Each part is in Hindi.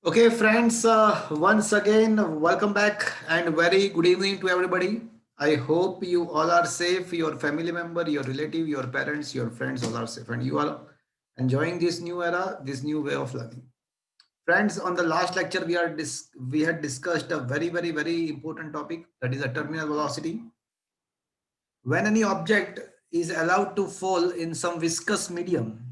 Okay, friends, once again, welcome back and very good evening to everybody. I hope you all are safe, your family member, your relative, your parents, your friends all are safe, and you are enjoying this new era, this new way of learning. Friends, on the last lecture, we had discussed a very important topic, that is a terminal velocity. When any object is allowed to fall in some viscous medium,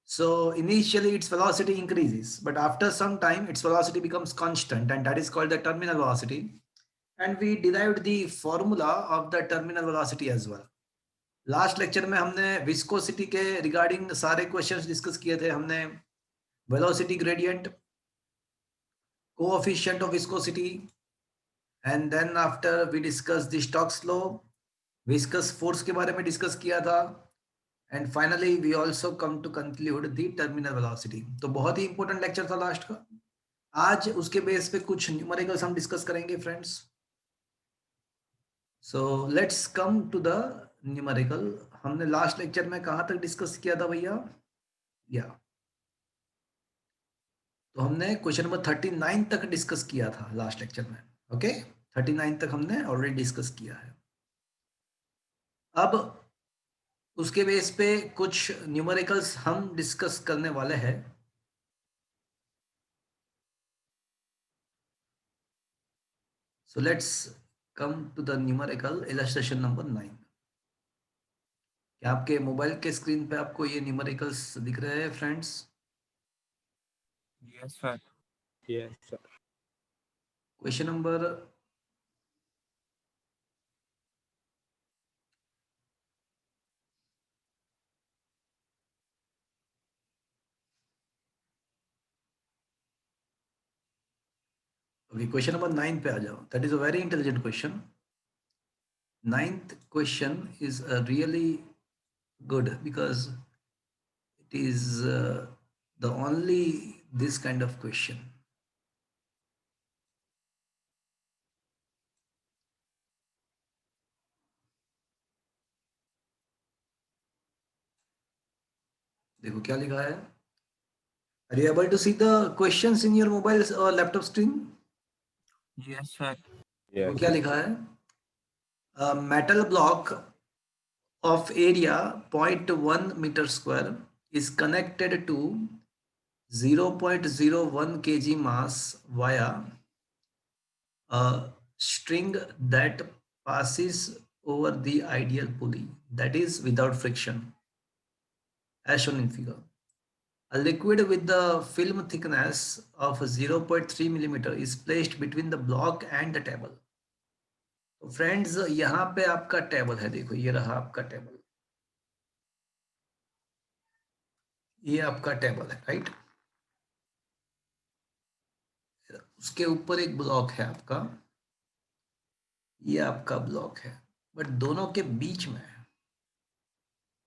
so initially its velocity increases, but after some time its velocity becomes constant, and that is called the terminal velocity. And we derived the formula of the terminal velocity as well. Last lecture में हमने विस्कोसिटी के रिगार्डिंग सारे क्वेश्चंस डिस्कस किए थे. हमने velocity gradient, coefficient of viscosity, and then after we discuss the Stokes law, viscous force के बारे में डिस्कस किया था. And finally we also come to conclude the terminal velocity. तो बहुत ही इंपॉर्टेंट लेक्चर था लास्ट का. आज उसके बेस पे कुछ न्यूमेरिकल्स हम डिस्कस करेंगे friends. So let's come to the numerical. हमने लास्ट लेक्चर में कहां तक डिस्कस किया था भैया? या तो हमने क्वेश्चन नंबर 39 तक डिस्कस किया था लास्ट लेक्चर में. ओके, 39 तक हमने ऑलरेडी डिस्कस किया है. अब उसके बेस पे कुछ न्यूमेरिकल्स हम डिस्कस करने वाले हैं. So let's come to the numerical illustration number 9. क्या आपके मोबाइल के स्क्रीन पे आपको ये न्यूमेरिकल्स दिख रहे हैं friends? Yes, sir. Yes, sir. Question number अभी क्वेश्चन नंबर 9 पे आ जाओ. That is a very intelligent question. 9th question is really good because it is the only this kind of question. देखो क्या लिखा है. Are you able to see the questions in your mobile or laptop screen? Yes, sir. देखो Yes. क्या लिखा है. A metal block of area 0.1 meter square is connected to 0.01 kg mass via a string that passes over the ideal pulley, that is without friction, as shown in figure. A liquid with the film thickness of 0.3 millimeter is placed between the block and the table. तो फ्रेंड्स यहाँ पे आपका टेबल है. देखो ये रहा आपका टेबल, ये आपका टेबल है, राइट. उसके ऊपर एक ब्लॉक है आपका, ये आपका ब्लॉक है. बट दोनों के बीच में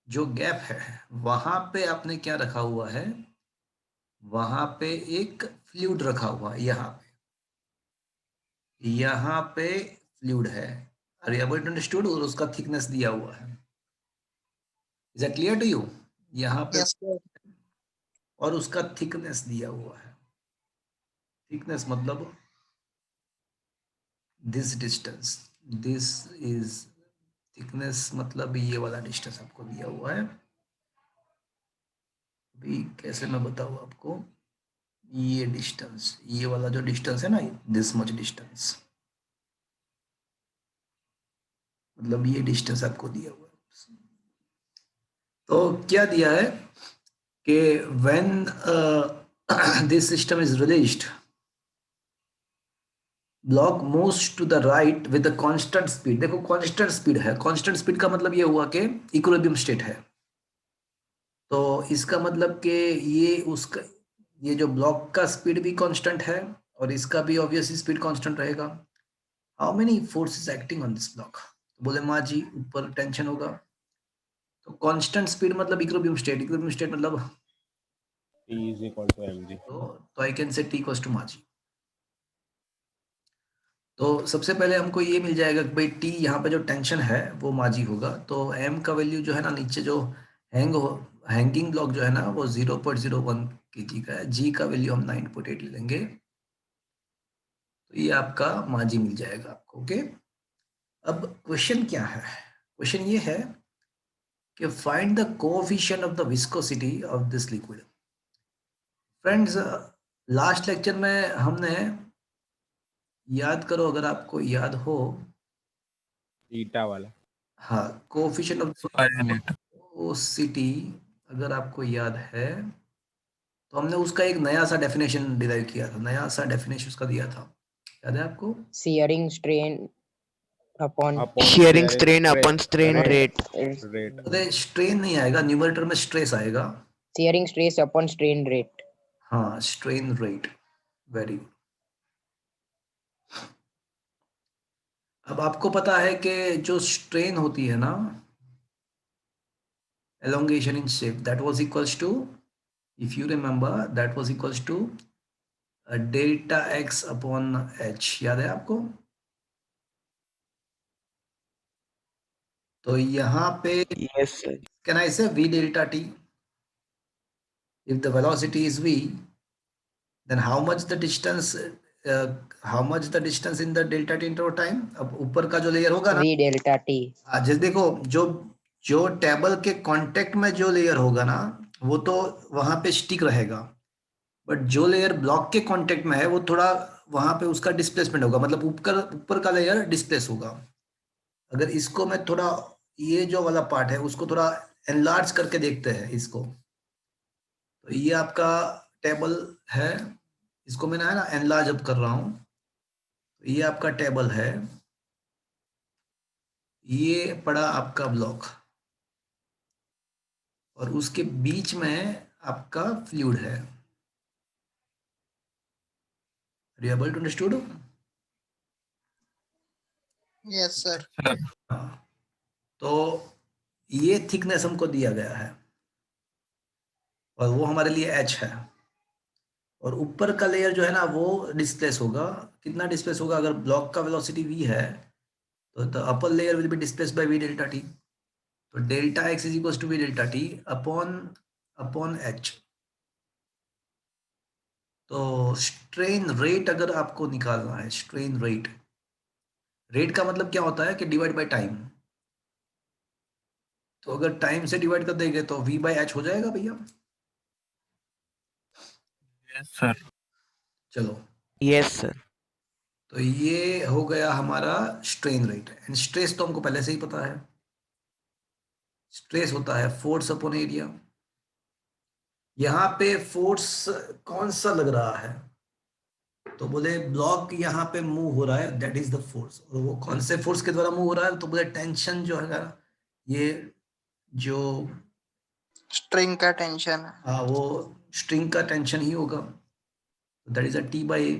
जो गैप है वहां पे आपने क्या रखा हुआ है? वहां पे एक फ्लूइड रखा हुआ है. यहाँ पे फ्लूइड है. Are you able to understood? और उसका थिकनेस दिया हुआ है. Is that clear to you? यहाँ पे Yes, sir. और उसका थिकनेस दिया हुआ है. थिकनेस मतलब this distance, this is thickness, मतलब ये वाला डिस्टेंस आपको दिया हुआ है. अभी कैसे मैं बताऊँ आपको? ये डिस्टेंस, ये वाला जो डिस्टेंस है ना, दिस मच डिस्टेंस, मतलब ये डिस्टेंस आपको दिया हुआ है. तो क्या दिया है कि when this system is released, block moves to the right with the constant speed. देखो कांस्टेंट स्पीड है. कांस्टेंट स्पीड का मतलब ये हुआ कि इक्विलिब्रियम स्टेट है. तो इसका मतलब कि ये उसका, ये जो ब्लॉक का स्पीड भी कांस्टेंट है और इसका भी ऑब्वियसली स्पीड कांस्टेंट रहेगा. How many forces acting on this block? बोले माँ जी ऊपर टेंशन होगा. तो कांस्टेंट स्पीड मतलब इक्विलिब्रियम स्टेट. इक्विलिब्रियम स्टेट मतलब T is equal to mg. तो I can say T equals to m g. तो सबसे पहले हमको ये मिल जाएगा कि भाई टी, यहाँ पे जो टेंशन है वो माजी होगा. तो एम का वैल्यू जो है ना, नीचे जो हैंग हैंगिंग ब्लॉक जो है ना वो 0.01 kg का है, जी का वैल्यू हम 9.8 ले लेंगे, तो ये आपका माजी मिल जाएगा आपको। ओके, अब क्वेश्चन क्या है? क्वेश्चन ये है कि find the coefficient of the viscosity of this liquid. Friends, last lecture में हमने, याद करो अगर आपको याद हो, ईटा वाला। हाँ, कोएफिशिएंट ऑफ Pilot. विस्कोसिटी अगर आपको याद है तो हमने उसका एक नया सा डेफिनेशन डिराइव किया था, नया सा डेफिनेशन उसका दिया था, याद है आपको? shearing strain upon Shearing strain upon strain rate. Rate. अरे स्ट्रेन नहीं आएगा, न्यूमरेटर में स्ट्रेस आएगा। shearing stress upon strain rate. हाँ, स्ट्रेन रेट, वेरी गुड। अब आपको पता है कि जो स्ट्रेन होती है ना, elongation in shape, that was equals to, if you remember, that was equals to delta x upon h, याद है आपको? तो यहाँ पे Yes, sir. can I say v delta t? If the velocity is v, then how much the distance, in the delta t interval time? अब ऊपर का जो लेयर होगा ना, V delta T. जैसे देखो, जो जो टेबल के कांटेक्ट में जो लेयर होगा ना वो तो वहां पे स्टिक रहेगा, बट जो लेयर ब्लॉक के कांटेक्ट में है वो थोड़ा वहां पे उसका डिस्प्लेसमेंट होगा, मतलब ऊपर का लेयर डिस्प्लेस होगा। अगर इसको मैं थोड़ा, ये जो वाला पार्ट है उसको थोड़ा एनलार्ज करके देखते हैं इसको, तो ये आपका टेबल है, इसको मैंने है ना एनलार्ज अब कर रहा हूं, तो ये आपका टेबल है, ये पड़ा आपका ब्लॉक, और उसके बीच में आपका फ्लूइड है। Are you able to understood? Yes, sir. हाँ, तो ये थिकनेस हमको दिया गया है और वो हमारे लिए h है, और ऊपर का लेयर जो है ना वो डिस्प्लेस होगा। कितना डिस्प्लेस होगा? अगर ब्लॉक का वेलोसिटी v है तो the upper layer will be displaced by v delta t, तो delta x is equals to v delta t upon h। तो स्ट्रेन रेट अगर आपको निकालना है, स्ट्रेन रेट, रेट का मतलब क्या होता है कि डिवाइड बाय टाइम, तो अगर टाइम से डिवाइड कर देंगे तो v बाय h हो जाएगा भैया। Yes, sir. चलो, Yes, sir. तो ये हो गया हमारा स्ट्रेन रेट। एंड स्ट्रेस तो हमको पहले से ही पता है, स्ट्रेस होता है फोर्स अपॉन एरिया। यहाँ पे फोर्स कौन सा लग रहा है? तो बोले ब्लॉक यहाँ पे मूव हो रहा है, दैट इज द फोर्स। और वो कौन से फोर्स के द्वारा मूव हो रहा है? तो बोले टेंशन जो है, ये जो String का टेंशन है। हाँ, वो स्ट्रिंग का टेंशन ही होगा, that is a T by A.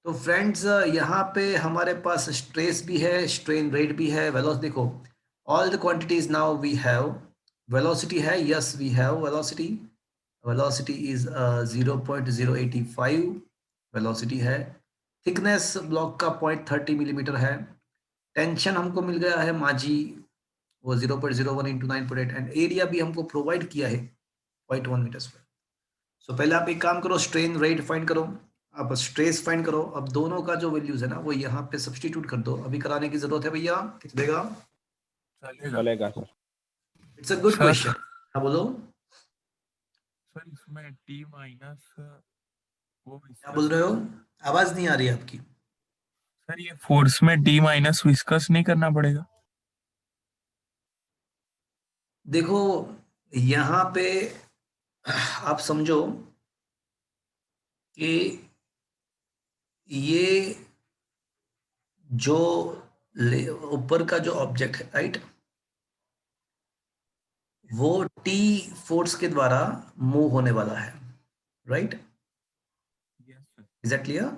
तो फ्रेंड्स, यहाँ पे हमारे पास स्ट्रेस भी है, स्ट्रेन रेट भी है, वेलोसिटी। देखो, all the quantities now we have. Velocity है, yes we have velocity, velocity is 0.085 velocity है। थिकनेस ब्लॉक का 0.30 मिलीमीटर है। टेंशन हमको मिल गया है माजी, वो 0.01 इंटू 9.8, एंड एरिया भी हमको प्रोवाइड किया है 0.1 मीटर स्क्वायर। सो पहले आप एक काम करो, स्ट्रेन रेट फाइंड करो, अब स्ट्रेस फाइंड करो। अब दोनों का जो वैल्यूज है ना वो यहाँ पे सब्स्टिट्यूट कर दो। अभी कराने की जरूरत है भैया? कितना देगा? चलेगा चलेगा sir. It's a good sir. Question. हाँ बोलो, सर इसमें T माइनस वो क्या बोल रहे हो? आवाज नहीं आ रही है आपकी। सर ये फोर्स में T माइनस विस्कस नहीं करना पड़ेगा? देखो, यहाँ पे आप समझो कि ये जो ऊपर का जो ऑब्जेक्ट है, राइट, वो टी फोर्स के द्वारा मूव होने वाला है, right? Yes sir. Is that clear?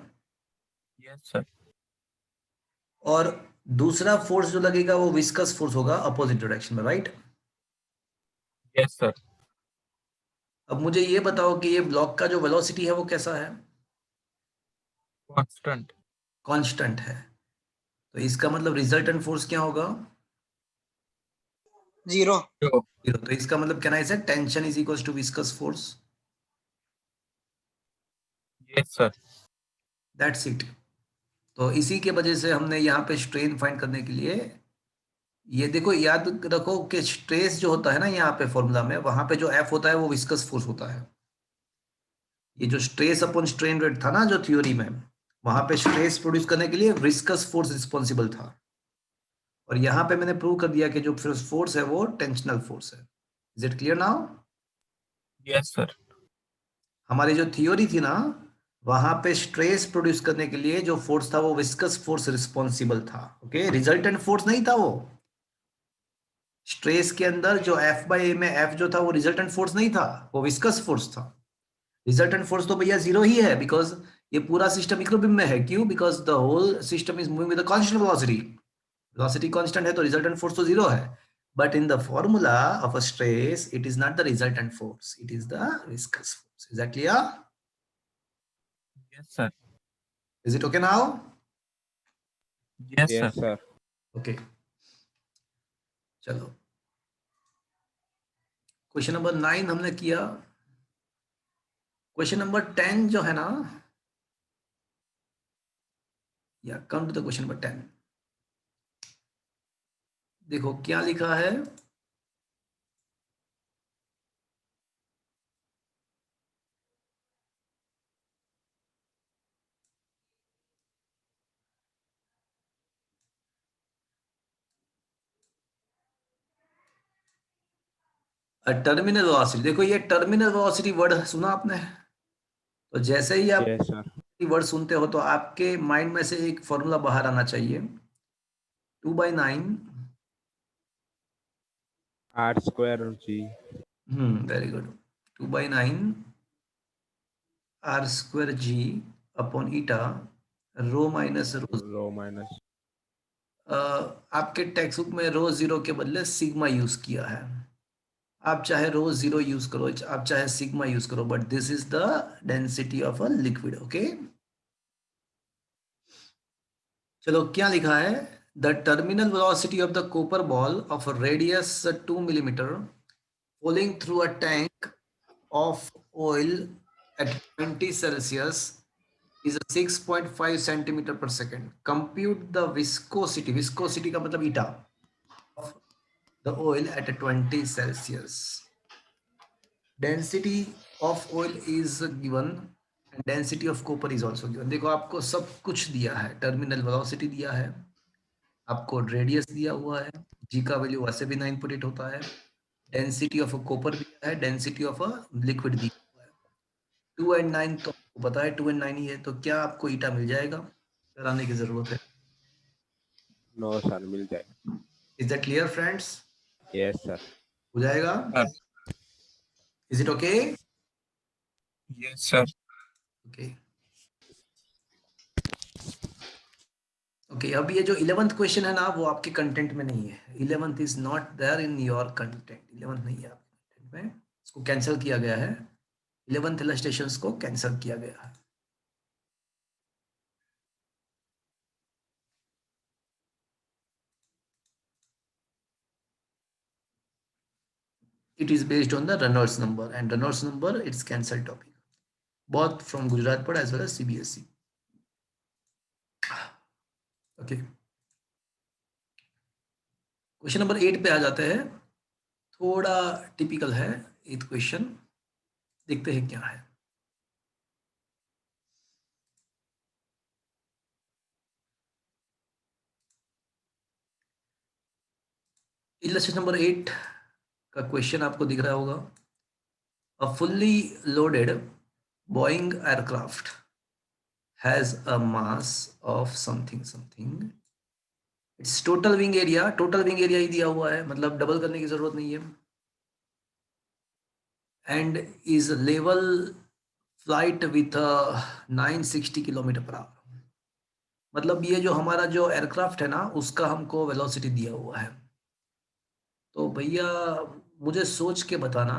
Yes sir. और दूसरा फोर्स जो लगेगा वो विस्कस फोर्स होगा अपोजिट डायरेक्शन में, राइट? Yes sir. अब मुझे ये बताओ कि ये ब्लॉक का जो वेलोसिटी है वो कैसा है? कांस्टेंट। कांस्टेंट है। तो इसका मतलब रिजल्टेंट फोर्स क्या होगा? zero. जीरो। तो इसका मतलब क्या है, tension is equal to viscous force. Yes, sir. That's it. तो इसी के वजह से हमने यहाँ पे स्ट्रेन फाइंड करने के लिए ये देखो, याद रखो कि स्ट्रेस जो होता है ना यहाँ पे फॉर्मूला में, वहां पे जो एफ होता है वो विस्कस फोर्स होता है। ये जो स्ट्रेस अपॉन स्ट्रेन रेट था ना जो थ्योरी में, वहां पे स्ट्रेस प्रोड्यूस करने के लिए विस्कस फोर्स रिस्पॉन्सिबल था। और यहाँ पे मैंने प्रूव कर दिया कि जो फोर्स है वो टेंशनल फोर्स है। Is it clear now? Yes, sir. हमारी जो थ्योरी थी ना, वहां पे स्ट्रेस प्रोड्यूस करने के लिए जो फोर्स था वो विस्कस फोर्स रिस्पॉन्सिबल था। ओके, रिजल्टेंट फोर्स नहीं था वो। स्ट्रेस के अंदर जो एफ बाई ए में एफ जो था वो रिजल्टेंट फोर्स नहीं था, वो विस्कस फोर्स था। रिजल्टेंट फोर्स तो भैया जीरो ही है, बिकॉज ये पूरा सिस्टम इक्विलिब्रियम में है। क्यों? Because the whole system is moving with constant velocity. Velocity constant है तो रिजल्टेंट फोर्स तो जीरो है। But in the formula of a stress it is not the resultant force, it is the viscous force. Is that clear? Yes, sir. Is it okay now? Yes, sir. Yes, sir. Okay, चलो क्वेश्चन नंबर 9 हमने किया। क्वेश्चन नंबर 10 जो है ना, या come to the question number 10। देखो क्या लिखा है। Terminal velocity. देखो ये टर्मिनल वेलोसिटी वर्ड सुना आपने? तो जैसे ही आप Yes, sir. वर्ड सुनते हो तो आपके माइंड में से एक फॉर्मूला बाहर आना चाहिए। 2/9 R square G. Very good. 2/9 R square g upon eta rho minus rho. Rho minus. आपके टेक्स्ट बुक में रो जीरो के बदले सिग्मा यूज किया है। आप चाहे रो जीरो यूज करो, आप चाहे सिग्मा यूज करो, but this is the density of a liquid. Okay, चलो क्या लिखा है। The terminal velocity of the copper ball of radius 2 millimetre falling through a tank of oil at 20 Celsius is 6.5 centimeter per second. Compute the viscosity, viscosity का मतलब ईटा, of the oil at 20 Celsius. Density of oil is given and density of copper is also given. देखो आपको सब कुछ दिया है, टर्मिनल वेलोसिटी दिया है, आपको रेडियस दिया हुआ है, जी का वैल्यू वैसे भी 9.8 होता है, डेंसिटी ऑफ कॉपर दिया है, डेंसिटी ऑफ लिक्विड दिया हुआ है। 2 and 9 तो आपको पता है 2 and 9 ही है, तो क्या आपको ईटा मिल जाएगा? कराने की जरूरत है। No, sir. मिल जाएगा. Is that clear friends? Yes, sir. हो जाएगा? Sir. Is it okay? Yes, sir. Okay okay, अब ये जो 11th क्वेश्चन है ना वो आपके कंटेंट में नहीं है। 11th is not there in your content. 11th नहीं है आपके कंटेंट में, इसको कैंसिल किया गया है। 11th इलस्ट्रेशंस को कैंसिल किया गया है। It is based on the Reynolds number, and Reynolds number it's cancelled topic, both from Gujarat Board as well as CBSE. Okay. Question number 8 पे आ जाते हैं। थोड़ा टिपिकल है 8th क्वेश्चन, देखते हैं क्या है। इलस्ट्रेशन नंबर 8 का क्वेश्चन आपको दिख रहा होगा। A fully loaded Boeing aircraft has a mass of something something. Its total wing area, total wing area ही दिया हुआ है, मतलब डबल करने की जरूरत नहीं है। And is level flight with 960 kilometre per hour. मतलब ये जो हमारा जो एयरक्राफ्ट है ना उसका हमको वेलोसिटी दिया हुआ है। तो भैया मुझे सोच के बताना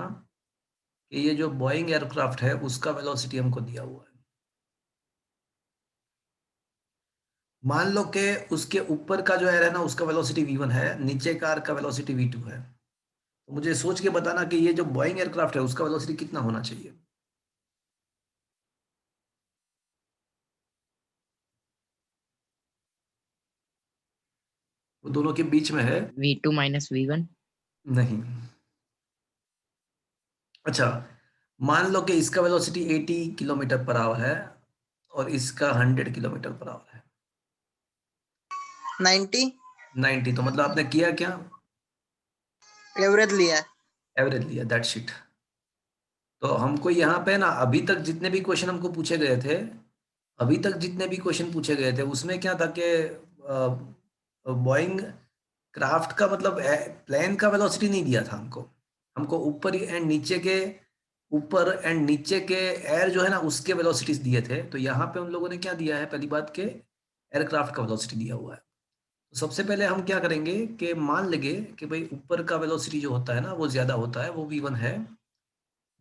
कि ये जो बोइंग एयरक्राफ्ट है उसका वेलोसिटी हमको दिया हुआ है। मान लो कि उसके ऊपर का जो एयर है ना उसका वेलोसिटी v1 है, नीचे कार का वेलोसिटी v2 है। तो मुझे सोच के बताना कि ये जो बोइंग एयरक्राफ्ट है उसका वेलोसिटी कितना होना चाहिए। वो दोनों के बीच में है। V2 minus V1. नहीं। अच्छा, मान लो कि इसका वेलोसिटी 80 किलोमीटर पर आवर है और इसका 100 किलोमीटर पर आवर है। 90 90, तो मतलब आपने किया क्या? एवरेज लिया है। एवरेज लिया, दैट शीट। तो हमको यहाँ पे ना अभी तक जितने भी क्वेश्चन हमको पूछे गए थे, अभी तक जितने भी क्वेश्चन पूछे गए थे उसमें क्या था कि बोइंग क्राफ्ट का मतलब प्लेन का वेलोसिटी नहीं दिया था हमको। हमको ऊपर एंड नीचे के एयर जो है ना उसके वेलोसिटीज दिए थे। तो यहाँ पे उन लोगों ने क्या दिया है, पहली बात के एयरक्राफ्ट का वेलोसिटी दिया हुआ है। तो सबसे पहले हम क्या करेंगे कि मान लेंगे कि भाई ऊपर का वेलोसिटी जो होता है ना वो ज्यादा होता है, वो v1 है,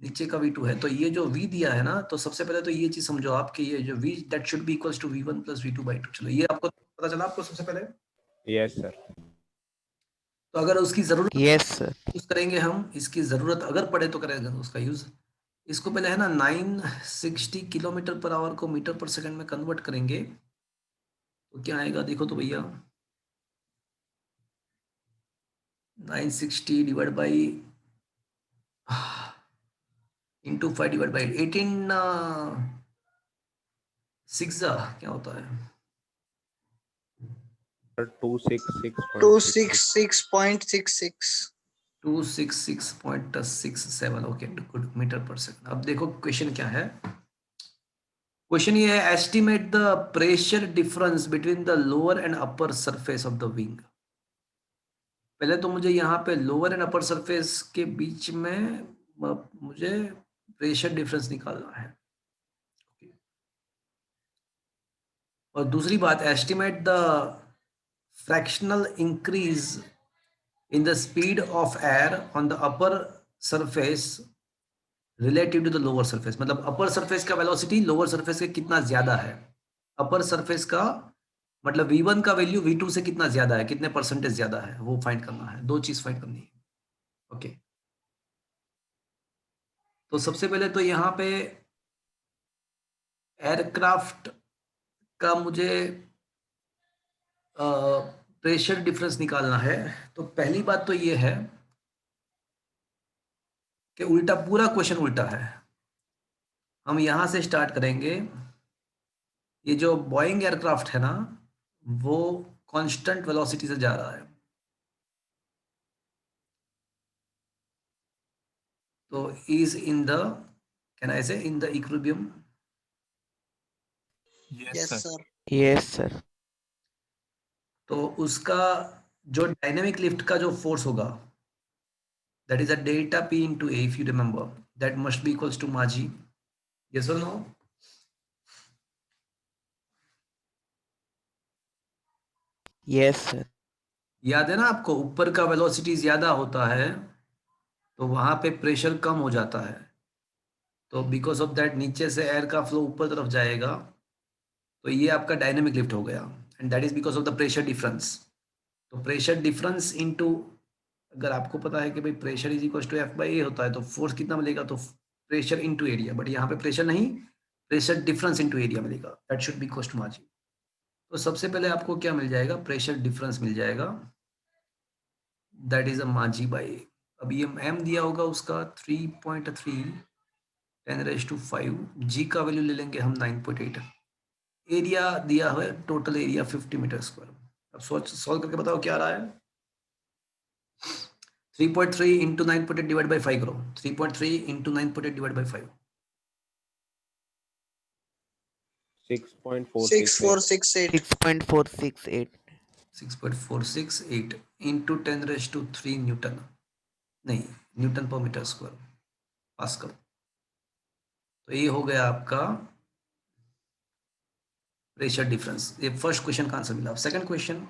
नीचे का v2 है। तो ये जो v दिया है ना, तो सबसे पहले तो ये चीज समझो आप कि ये जो v that should be equals to v1 plus v2/2। चलो ये आपको पता चला आपको सबसे पहले। Yes, sir. तो अगर उसकी जरूरत Yes, sir. यूज करेंगे हम, इसकी जरूरत अगर पड़े तो करेंगे उसका यूज। इसको पहले है ना 960 किलोमीटर पर आवर को मीटर पर सेकंड में कन्वर्ट करेंगे तो क्या आएगा देखो तो भैया। 960 divide by into 5 divide by 18 6 क्या होता है? 266.66. 266.66. 266.67। ओके गुड, मीटर पर सेकंड। अब देखो क्वेश्चन क्या है। क्वेश्चन ये है, estimate the pressure difference between the lower and upper surface of the wing. पहले तो मुझे यहाँ पे लोअर एंड अपर सरफेस के बीच में मुझे प्रेशर डिफरेंस निकालना है। और दूसरी बात, estimate the fractional increase in the speed of air on the upper surface relative to the lower surface। मतलब अपर सरफेस का वेलोसिटी लोअर सरफेस के कितना ज्यादा है। अपर सरफेस का मतलब v1 का वैल्यू v2 से कितना ज्यादा है, कितने परसेंटेज ज्यादा है, वो फाइंड करना है। दो चीज फाइंड करनी है। ओके, तो सबसे पहले तो यहाँ पे एयरक्राफ्ट का मुझे प्रेशर डिफरेंस निकालना है। तो पहली बात तो ये है कि उल्टा, पूरा क्वेश्चन उल्टा है। हम यहां से स्टार्ट करेंगे। ये जो बोइंग एयरक्राफ्ट है ना वो कांस्टेंट वेलोसिटी से जा रहा है। तो is in the, can I say in the equilibrium. Yes, Yes, sir. sir. Yes, sir. तो उसका जो डायनेमिक लिफ्ट का जो फोर्स होगा that is a delta p into a, if you remember that must be equals to m g. Yes और नो? Yes, sir. याद है ना आपको, ऊपर का वेलोसिटी ज्यादा होता है तो वहां पे प्रेशर कम हो जाता है। तो बिकॉज ऑफ दैट नीचे से एयर का फ्लो ऊपर तरफ जाएगा। तो ये आपका डायनेमिक लिफ्ट हो गया and that is because of the pressure difference. तो प्रेशर डिफरेंस इनटू, अगर आपको पता है कि भाई pressure is equal to F by A होता है तो फोर्स कितना मिलेगा, तो प्रेशर इनटू एरिया। बट यहाँ पे प्रेशर नहीं, प्रेशर डिफरेंस इनटू एरिया मिलेगा, that should be equal to margin. तो सबसे पहले आपको क्या मिल जाएगा, प्रेशर डिफरेंस मिल जाएगा, दैट इज अ माजी बाई। अब ये एम दिया होगा उसका 3.3 10⁵ जी का वैल्यू ले लेंगे हम 9.8। एरिया दिया हुआ है, टोटल एरिया 50 मीटर स्क्वायर। अब सॉल्व करके बताओ क्या आ रहा है। 3.3 इंटू 9.8 डिवाइड बाई 5 करो। 3.3 into 9.8 divide by 5। 6.468. 6468. 6.468. 6.468 into 10⁻³ newton, नहीं newton per metre square, pascal. तो ये हो गया आपका प्रेशर डिफरेंस। ये फर्स्ट क्वेश्चन का आंसर मिला। अब सेकंड क्वेश्चन,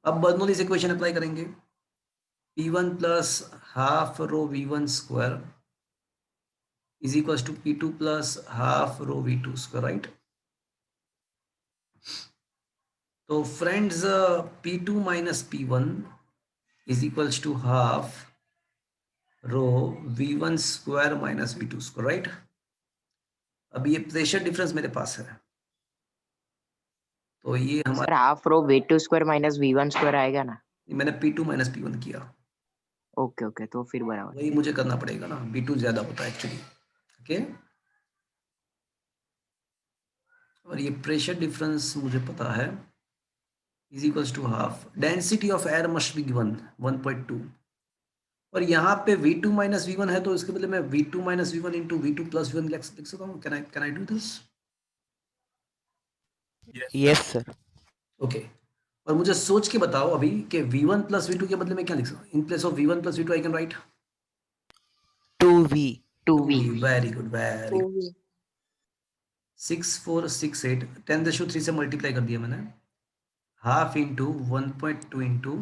अब बर्नौलीज इक्वेशन अप्लाई करेंगे। P1 plus half rho V1 square is equal to P2 plus half rho V2 square, right. तो friends P2 minus P1 is equals to half rho V1 square minus V2 square, right. अब ये प्रेशर डिफरेंस मेरे पास है, तो ये सर हमारा, half rho v2 square minus v1 square आएगा ना? मैंने P2 माइनस P1 किया, ओके ओके, तो फिर बराबर। वही मुझे करना पड़ेगा ना, B2 ज्यादा होता है एक्चुअली। ओके, और ये प्रेशर डिफरेंस मुझे पता है is equals to half density of air must be given 1.2, और यहाँ पे V2 माइनस V1 है, तो इसके बदले मैं V2 minus V1 into V2 plus V1 लिख सकता हूँ। Can I do this? Yes, sir. Okay, और मुझे सोच के बताओ अभी कि V1 प्लस V2 के बदले में क्या लिख सकता हूँ? In place of V1 plus V2 I can write 2V. 2v। Very good, very good. 2v 6468 10⁻³ से मल्टीप्लाई कर दिया मैंने, half into 1.2 into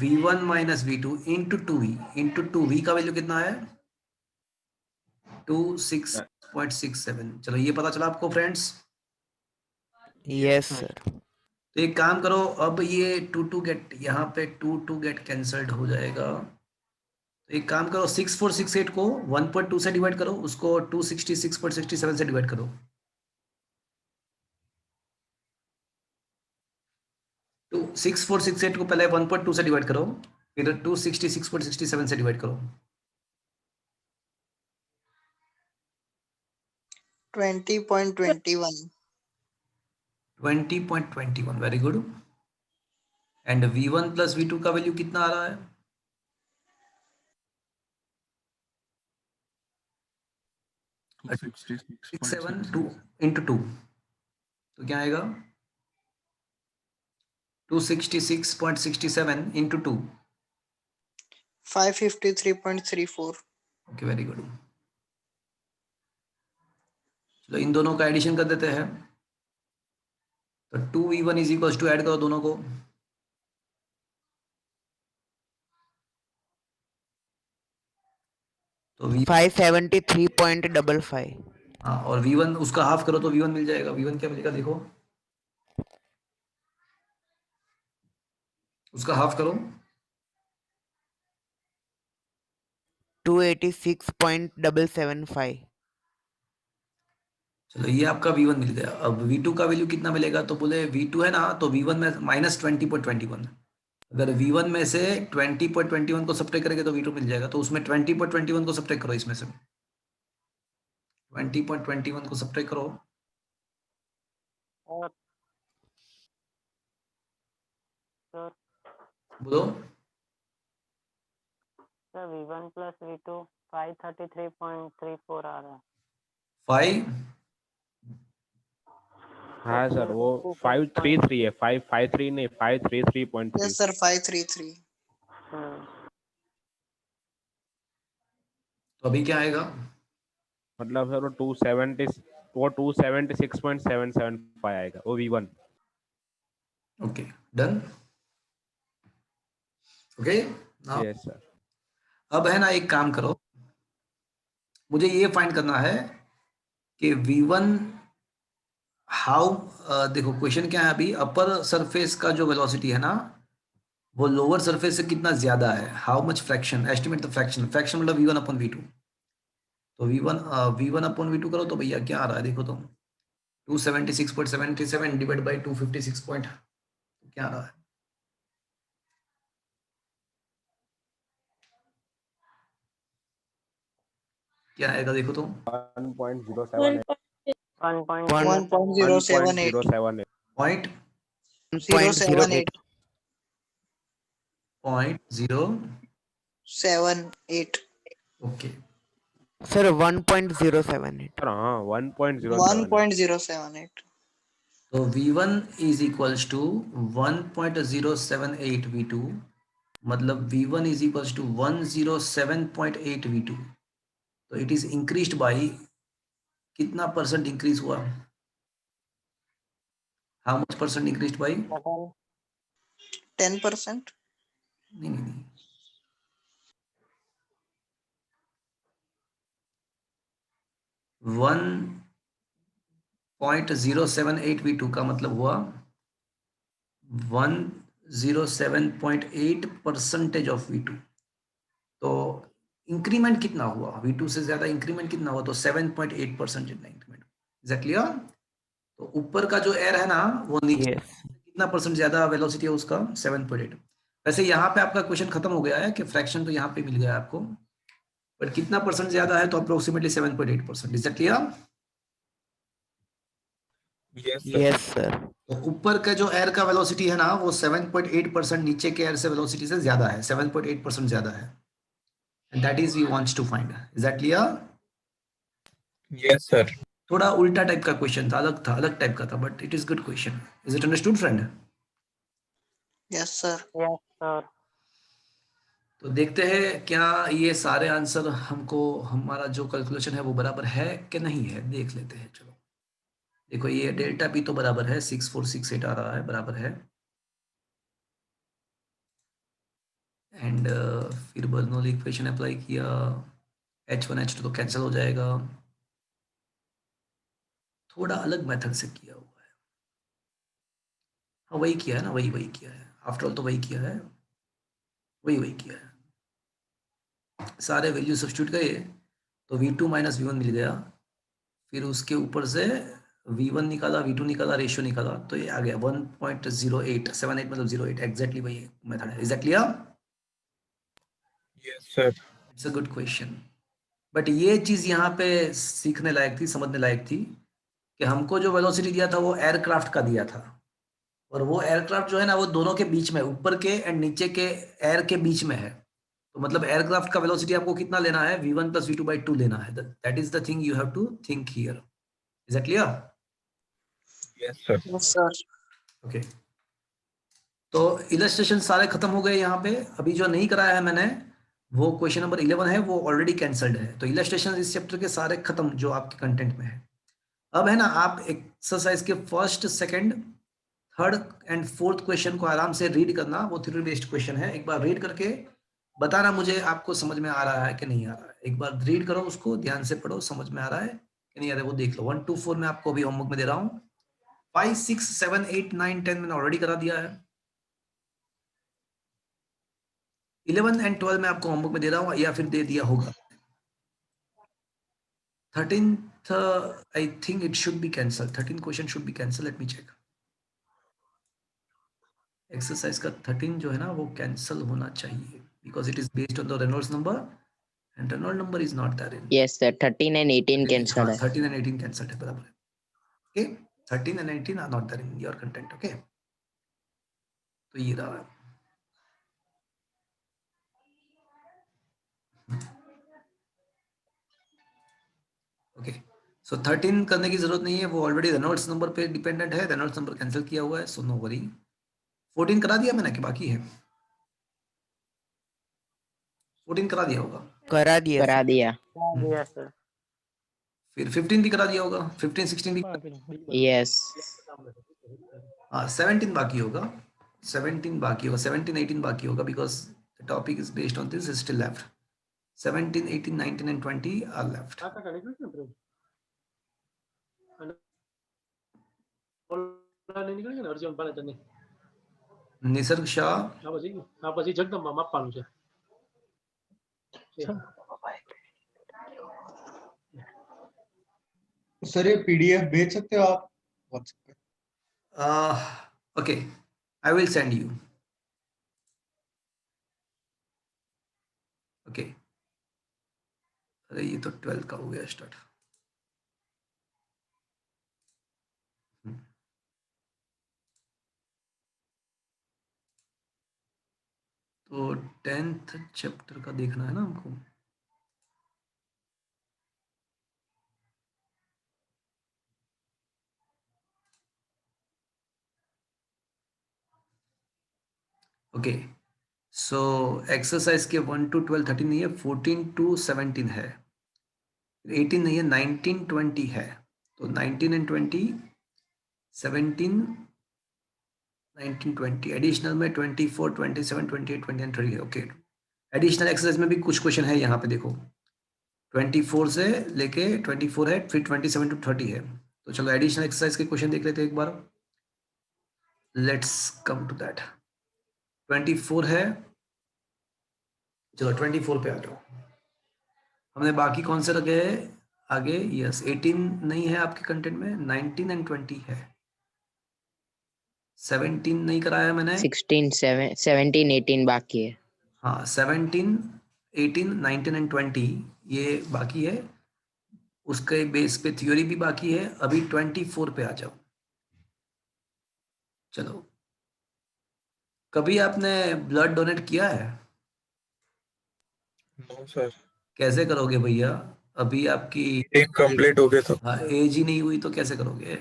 V1 minus V2 into 2V, into 2V का वैल्यू कितना है 26.67। चलो ये पता चला आपको फ्रेंड्स। Yes, sir. तो एक काम करो, अब ये 2 गेट, यहाँ पे 2 गेट कैंसल्ड हो जाएगा, तो एक काम करो 6468 को 1.2 से डिवाइड करो, उसको 266.67 से डिवाइड करो, तो 6468 को पहले 1.2 से डिवाइड करो, फिर 266.67 से डिवाइड करो। 20.21 20.21, very good. And V1 plus V2 का वैल्यू कितना आ रहा है? 672 इंटू 2, तो क्या आएगा 266.67 इंटू 2। 553.34 okay, very good. चलो इन दोनों का एडिशन कर देते हैं, तो 2V1 is equal to, add करो दोनों को, तो 573.55. हाँ, और V1 उसका हाफ करो तो V1 मिल जाएगा। V1 क्या मिलेगा देखो, उसका हाफ करो, 286.775. चलो ये आपका V1 मिल गया। अब V2 का वैल्यू कितना मिलेगा, तो बोले V2 है ना, तो V1 में माइनस 20.21, अगर V1 में से 20.21 को सब्ट्रैक्ट करेंगे तो V2 मिल जाएगा, तो उसमें 20.21 को सब्ट्रैक्ट करो, इसमें से 20.21 को सब्ट्रैक्ट करो, और सर बोलो। सर V1 प्लस V2 533.34 आ रहा है। 5 हाँ सर, वो 533 है, 553 नहीं, 533.3। yes sir 533 तो अभी क्या आएगा, मतलब सर वो 276.775 आएगा, वो V1। Okay, done. Okay, yes sir. अब है ना, एक काम करो, मुझे ये फाइंड करना है कि V1 हाउ, देखो क्वेश्चन क्या है अभी, अपर सरफेस का जो वेलोसिटी है ना, वो लोअर सरफेस से कितना ज्यादा है, how much fraction, estimate the fraction, fraction मतलब V1 अपॉन V2, तो V1 अपॉन V2 करो तो भैया क्या आ रहा है देखो, तो 276.77 डिवाइड बाई 256 पॉइंट, क्या आ रहा है, क्या आएगा देखो तो 1.078। 1.078 पॉइंट 078 0.78। 78 okay, Sir, 1.078. सर हाँ 1.078। 1.078 तो V1 is equals to 1.078 V2, मतलब V1 is equals to 107.8 V2, तो इट इज इंक्रीज्ड बाई कितना परसेंट इंक्रीज हुआ, how much percent increased by, 10% नहीं नहीं नहीं, 1.078 V2 का मतलब हुआ 107.8% ऑफ V2, तो इंक्रीमेंट कितना हुआ, V2 से ज्यादा इंक्रीमेंट कितना हुआ, तो 7.8% जितना इंक्रीमेंट। Is that clear? तो ऊपर का जो एयर है ना वो नीचे Yes. कितना परसेंट ज्यादा वेलोसिटी है उसका, 7.8। वैसे यहाँ पे आपका क्वेश्चन खत्म हो गया है कि फ्रैक्शन तो यहाँ पे मिल गया आपको, बट कितना परसेंट ज्यादा है, तो approximately 7.8%। Is that clear? Yes, sir. Yes, sir. तो ऊपर का जो एयर का वेलोसिटी है ना वो 7.8% नीचे के एयर से वेलोसिटी से ज्यादा है, 7.8% ज्यादा है। And that is we wants to find. Is that clear? Yes, sir. थोड़ा उल्टा टाइप का क्वेश्चन था, अलग टाइप का था, but it is good question. Is it understood friend? Yes, sir. Yes, sir. तो देखते हैं क्या ये सारे आंसर हमको, हमारा जो कैलकुलेशन है वो बराबर है कि नहीं है, देख लेते हैं। चलो देखो, ये डेल्टा पी तो बराबर है, 6468 आ रहा है, बराबर है। एंड फिर बर्नौली इक्वेशन अप्लाई किया, H1 H2 तो कैंसिल हो जाएगा। थोड़ा अलग मेथड से किया हुआ है। हाँ वही किया है ना, वही किया है, आफ्टर ऑल तो वही किया है, वही किया है। सारे वैल्यू सब्स्टिट्यूट किए तो V2 माइनस V1 मिल गया, फिर उसके ऊपर से V1 निकाला, V2 निकाला, रेशियो निकाला, तो ये आ गया 1.0878, मतलब 08 एग्जैक्टली वही मेथड है। Is that clear? Yes, sir. It's a good question. But ये चीज यहाँ पे सीखने लायक थी, समझने लायक थी कि हमको जो वेलोसिटी दिया था वो एयरक्राफ्ट का दिया था, और वो एयरक्राफ्ट जो है ना वो दोनों के बीच में, ऊपर के एंड नीचे के एयर के बीच में है। तो मतलब एयरक्राफ्ट का वेलोसिटी आपको कितना लेना है, V1 प्लस V2 बाई 2 लेना है। That is the thing you have to think here. Is that clear? Yes, sir. Yes, sir. Okay, तो इलस्ट्रेशन सारे खत्म हो गए यहाँ पे। अभी जो नहीं कराया है मैंने वो क्वेश्चन नंबर 11 है, वो ऑलरेडी कैंसल्ड है। तो इलस्ट्रेशन इस चैप्टर के सारे खत्म जो आपके कंटेंट में है। अब है ना, आप एक्सरसाइज के first, second, third and fourth question को आराम से रीड करना। वो थ्योरी बेस्ड क्वेश्चन है, एक बार रीड करके बताना मुझे आपको समझ में आ रहा है कि नहीं आ रहा है। एक बार रीड करो उसको, ध्यान से पढ़ो, समझ में आ रहा है कि नहीं आ रहा है वो देख लो। 1 to 4 में आपको अभी होमवर्क में दे रहा हूँ। 5 6 7 8 9 10 मैंने ऑलरेडी करा दिया है। 11 एंड 12 में आपको होमवर्क में दे रहा हूँ, या फिर दे दिया होगा। 13th I think it should be cancelled. 13 question should be cancelled. Let me check. Exercise का 13 जो है ना वो कैंसिल होना चाहिए, because it is based on the Reynolds number and Reynold number is not there in. Yes, sir. 13 and 18 cancelled है. 13 एंड 18 कैंसिल्ड है, बराबर है। Okay, 13 and 19 are not there in your content. Okay, तो ये रहा है। ओके, सो 13 करने की जरूरत नहीं है, वो ऑलरेडी रेनॉल्ड्स नंबर पे डिपेंडेंट है। रेनॉल्ड्स नंबर कैंसिल किया हुआ है, सो नो वरी। 14 करा दिया मैंने कि बाकी है? 14 करा दिया होगा, करा दिया करा sir. दिया. Yes, sir. फिर 15 भी करा दिया होगा, 15 16 भी। Yes. हाँ 17 बाकी होगा, 17 बाकी होगा, 17 18 बाकी होगा, because the topic is based on this, is still left. 17 18 19 and 20 are left. Nisarg Shah, sir ये पीडीएफ भेज सकते हो आप व्हाट्सएप पे? Okay, I will send you. Okay, अरे ये तो 12 का हो गया स्टार्ट। तो 10th चैप्टर का देखना है ना हमको। ओके, सो एक्सरसाइज के 1 to 12 13 नहीं है, 14 to 17 है, 18 नहीं है, 19 20 है। तो 19 and 20, 17 19 20, एडिशनल में 24 27 28 20 and 30 है। ओके, एडिशनल एक्सरसाइज में भी कुछ क्वेश्चन है यहाँ पे देखो, 24 से लेके 24 है, फिर 27 to 30 है। तो चलो एडिशनल एक्सरसाइज के क्वेश्चन देख लेते हैं एक बार। Let's come to that. 24 है, चलो 24 पे आ जाओ। हमने बाकी कौन से रखे हैं आगे? यस 18 नहीं है आपके कंटेंट में, 19 एंड 20 है। 17 नहीं कराया मैंने। 16 17 18 बाकी है। हाँ 17 18 19 एंड 20 ये बाकी है, उसके बेस पे थ्योरी भी बाकी है। अभी 24 पे आ जाओ। चलो, कभी आपने ब्लड डोनेट किया है? नो सर, कैसे करोगे भैया, अभी आपकी एक कंप्लीट हो गया तो। एज ही नहीं हुई तो कैसे करोगे?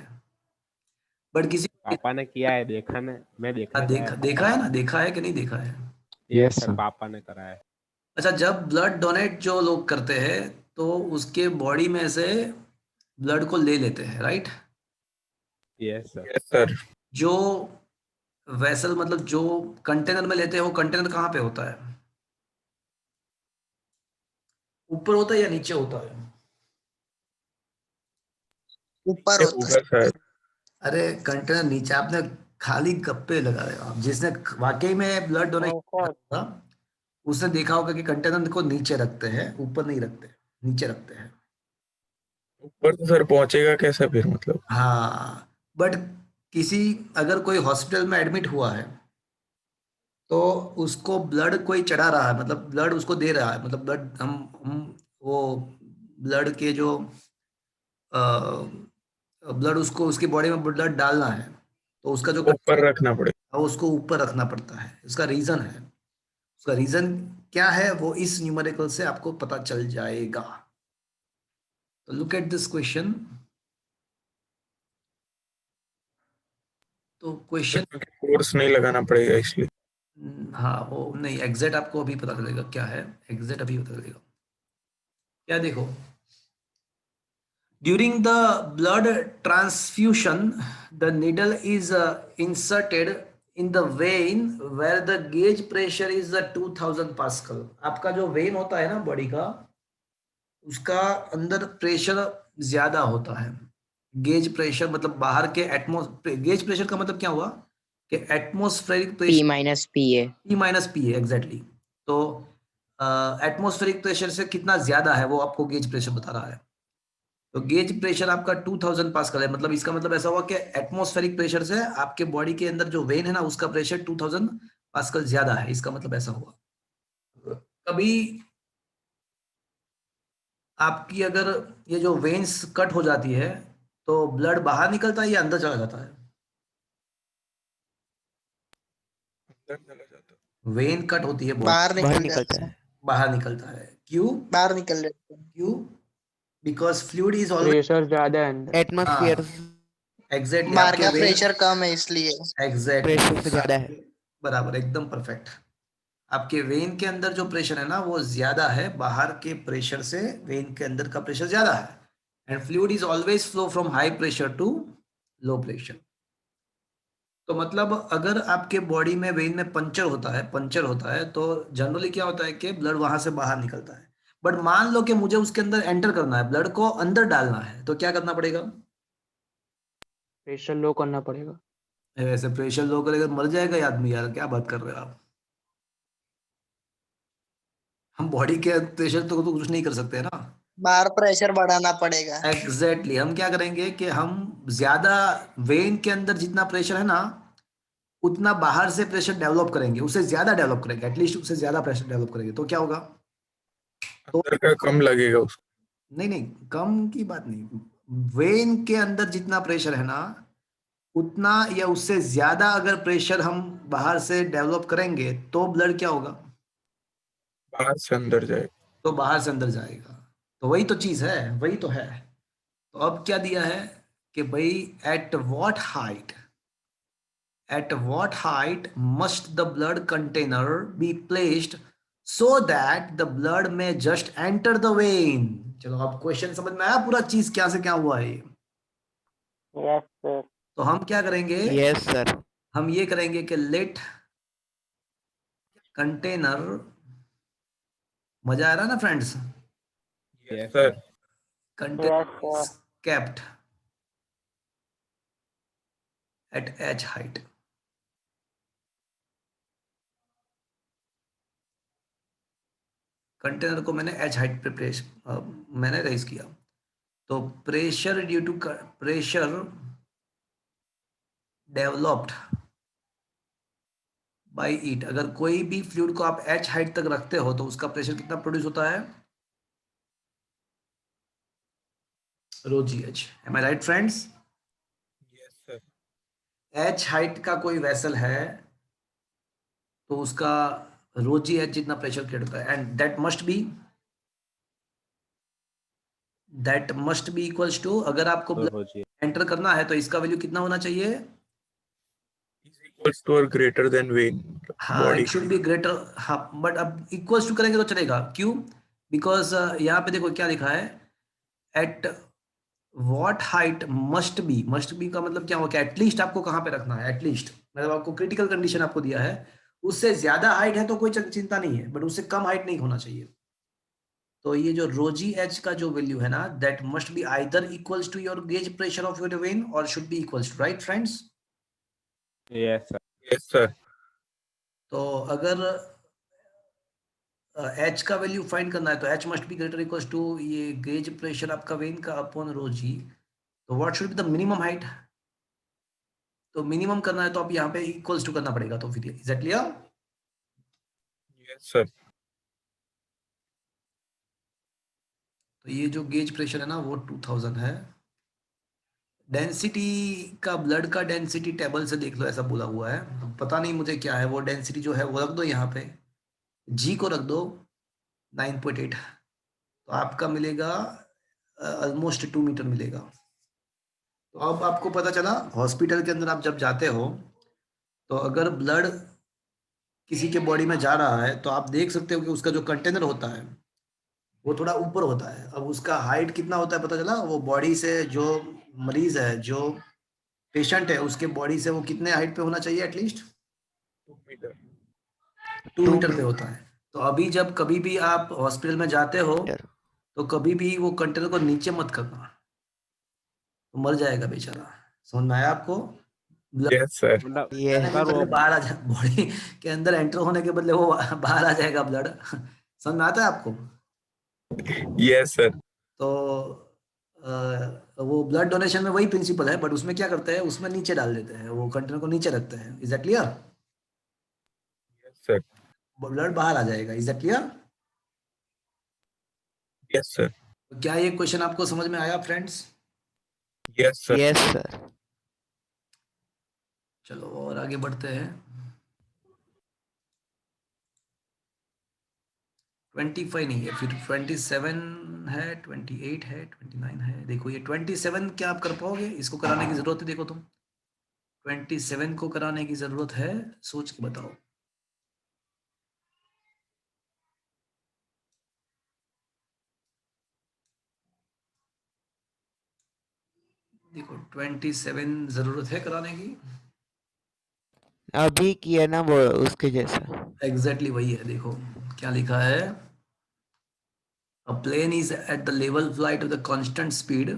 बट किसी पापा ने किया है, देखा ने, मैं देखने गया देखा था। देखा है ना, देखा है कि नहीं देखा है? यस सर, पापा ने करा है। अच्छा, जब ब्लड डोनेट जो लोग करते हैं तो उसके बॉडी में से ब्लड को ले लेते हैं, right? Yes sir. Yes sir. जो वेसल मतलब जो कंटेनर में लेते हैं, वो कंटेनर कहाँ पे होता है? ऊपर होता है या नीचे होता है? ऊपर होता है। ऊपर सर। अरे कंटेनर नीचे, आपने खाली गप्पे लगा रहे हो आप। जिसने वाकई में ब्लड डोनेट नहीं किया सर, होगा उसने देखा होगा कि कंटेनर को नीचे रखते हैं, ऊपर नहीं रखते, नीचे रखते हैं। ऊपर तो सर पहुंचेगा कैसे फिर मतलब? हाँ, बट किसी अगर कोई हॉस्पिटल में एडमिट हुआ है तो उसको ब्लड कोई चढ़ा रहा है, मतलब ब्लड उसको दे रहा है, मतलब ब्लड हम वो ब्लड के जो ब्लड उसको उसकी बॉडी में ब्लड डालना है तो उसका जो ऊपर रखना पड़ेगा। उसको ऊपर रखना पड़ता है। इसका रीजन है, उसका रीजन क्या है वो इस न्यूमेरिकल से आपको पता चल जाएगा। तो लुक एट दिस क्वेश्चन। तो क्वेश्चन, फोर्स नहीं लगाना पड़ेगा इसलिए। हाँ वो नहीं, एग्जैक्ट आपको अभी पता चलेगा क्या है, एग्जैक्ट अभी पता चलेगा क्या। देखो, during the blood transfusion the needle is inserted in the vein where the gauge pressure is 2000 pascal। आपका जो वेन होता है ना बॉडी का, उसका अंदर प्रेशर ज्यादा होता है। गेज प्रेशर मतलब बाहर के एटमोस्फेयर, गेज प्रेशर का मतलब क्या हुआ कि atmospheric P pressure, minus PA। P minus P है एग्जैक्टली। तो एटमोस्फेरिक प्रेशर से कितना ज्यादा है वो आपको गेज प्रेशर बता रहा है। तो गेज प्रेशर आपका 2000 पास्कल है, मतलब इसका मतलब ऐसा हुआ कि एटमॉस्फेरिक प्रेशर से आपके बॉडी के अंदर जो वेन है ना उसका प्रेशर 2000 पास्कल ज्यादा है, इसका मतलब ऐसा हुआ। कभी आपकी अगर ये जो वेन्स कट हो जाती है तो ब्लड बाहर निकलता है या अंदर चला जाता है? अंदर चला जाता। वेन कट होती है बॉडी, बाहर बाहर निकल निकलता जाता है। है। बाहर निकलता है। क्यों? बाहर निकल जाता है। क्यों? Because fluid is always, pressure ज्यादा है अंदर। एटमॉस्फेयर एग्जैक्टली बाहर आपके का वेन, प्रेशर कम है इसलिए। प्रेशर से ज्यादा एग्जैक्टली है। बराबर, एकदम परफेक्ट। आपके वेन के अंदर जो प्रेशर है ना वो ज्यादा है बाहर के प्रेशर से, वेन के अंदर का प्रेशर ज्यादा है। And fluid is always flow from high pressure to low pressure. तो मतलब अगर आपके बॉडी में वेन में पंचर होता है तो जनरली क्या होता है कि ब्लड वहां से बाहर निकलता है। बट मान लो कि मुझे उसके अंदर एंटर करना है, ब्लड को अंदर डालना है, तो क्या करना पड़ेगा? प्रेशर लो करना पड़ेगा। ऐसे प्रेशर लो करेगा मर जाएगा ये आदमी, यार क्या बात कर रहे हो आप। हम बॉडी के प्रेशर तो कुछ नहीं कर सकते ना। बाहर प्रेशर बढ़ाना पड़ेगा। एग्जैक्टली हम क्या करेंगे कि हम ज्यादा वेन के अंदर जितना प्रेशर है ना उतना बाहर से प्रेशर डेवलप करेंगे, उससे ज्यादा डेवलप करेंगे, एटलीस्ट उससे ज्यादा प्रेशर डेवलप करेंगे। तो क्या होगा? तो अंदर का कम लगेगा उसको। नहीं नहीं, कम की बात नहीं, वेन के अंदर जितना प्रेशर है ना उतना या उससे ज्यादा अगर प्रेशर हम बाहर से डेवलप करेंगे तो ब्लड क्या होगा? बाहर से अंदर जाए। तो बाहर से अंदर जाएगा। तो वही तो चीज है, वही तो है। तो अब क्या दिया है कि भाई at what height must the blood container be placed so that the blood may just enter the vein। चलो अब क्वेश्चन समझ में आया पूरा चीज क्या से क्या हुआ है ये। यस सर, तो हम क्या करेंगे, यस सर। हम ये करेंगे कि लेट कंटेनर, मजा आ रहा है ना friends? Yes sir. Sir. Container sir. Is kept at h height। Container को मैंने एच हाइट पे मैंने रेज किया, तो pressure due to pressure developed by it, अगर कोई भी फ्लूइड को आप एच हाइट तक रखते हो तो उसका प्रेशर कितना प्रोड्यूस होता है? Rho g h. Am I right friends? Yes, sir. H height का कोई वेसल है तो उसका रो जी एच जितना प्रेशर क्रिएट होता है, and that must be equals to, अगर आपको तो हो जी एंटर करना है तो इसका वैल्यू कितना होना चाहिए? Is equals to or greater than vein हाँ, body. It should be greater. हाँ, बट अब इक्वल्स टू करेंगे तो चलेगा, क्यों? बिकॉज यहाँ पे देखो क्या लिखा है, at what height must be का मतलब क्या होगा? एटलीस्ट आपको कहाँ पे रखना है? एटलीस्ट मतलब आपको क्रिटिकल कंडीशन आपको दिया है, उससे ज्यादा हाइट है तो कोई चिंता नहीं है, बट उससे कम हाइट नहीं होना चाहिए। तो ये जो रोजी एच का जो वैल्यू है ना, that must be either equals to your gauge pressure of your vein और should be equals to, right friends? Yes sir. Yes, sir. तो अगर एच का वैल्यू फाइंड करना है तो h must be greater equals to ये गेज प्रेशर आपका वेन का अपॉन रो जी, तो what should be the minimum height? तो मिनिमम करना है तो आप यहाँ पे इक्वल्स टू करना पड़ेगा, तो फिर is that clear? Yes, sir. तो ये जो गेज प्रेशर है ना वो 2000 है। डेंसिटी का, ब्लड का डेंसिटी टेबल से देख लो, ऐसा बोला हुआ है, अब पता नहीं मुझे क्या है वो डेंसिटी जो है वो रख दो यहाँ पे, जी को रख दो 9.8, तो आपका मिलेगा ऑलमोस्ट 2 मीटर मिलेगा। तो अब आपको पता चला हॉस्पिटल के अंदर आप जब जाते हो तो अगर ब्लड किसी के बॉडी में जा रहा है तो आप देख सकते हो कि उसका जो कंटेनर होता है वो थोड़ा ऊपर होता है। अब उसका हाइट कितना होता है पता चला? वो बॉडी से जो मरीज है, जो पेशेंट है, उसके बॉडी से वो कितने हाइट पे होना चाहिए? At least 2 meter. 2 मीटर पे होता है। तो अभी जब कभी भी आप हॉस्पिटल में जाते हो तो कभी भी वो कंटेनर को नीचे मत करना, तो मर जाएगा बेचारा। समझ में आया आपको? Yes, sir. मतलब ये जाने के सर बदले वो बाहर आ जाए, बॉडी के अंदर एंटर होने के बदले वो बाहर आ जाएगा ब्लड। समझ में आता है आपको? Yes, sir. तो वो ब्लड डोनेशन में वही प्रिंसिपल है, बट उसमें क्या करते हैं, उसमें नीचे डाल देते हैं, वो कंटेनर को नीचे रखते हैं। Is that clear? Yes, sir. Blood बाहर आ जाएगा। Is that clear? Yes, sir. तो क्या ये क्वेश्चन आपको समझ में आया friends? Yes, sir. Yes sir. चलो और आगे बढ़ते हैं। 25 नहीं है, फिर 27 है, 28 है, 29 है। देखो ये 27 क्या आप कर पाओगे? इसको कराने की जरूरत है, देखो तुम 27 को कराने की जरूरत है, सोच के बताओ। देखो 27 जरूरत है कराने की। अभी किया ना वो उसके जैसा। एग्जैक्टली वही है। देखो क्या लिखा है, a plane is at the level flight of the constant speed,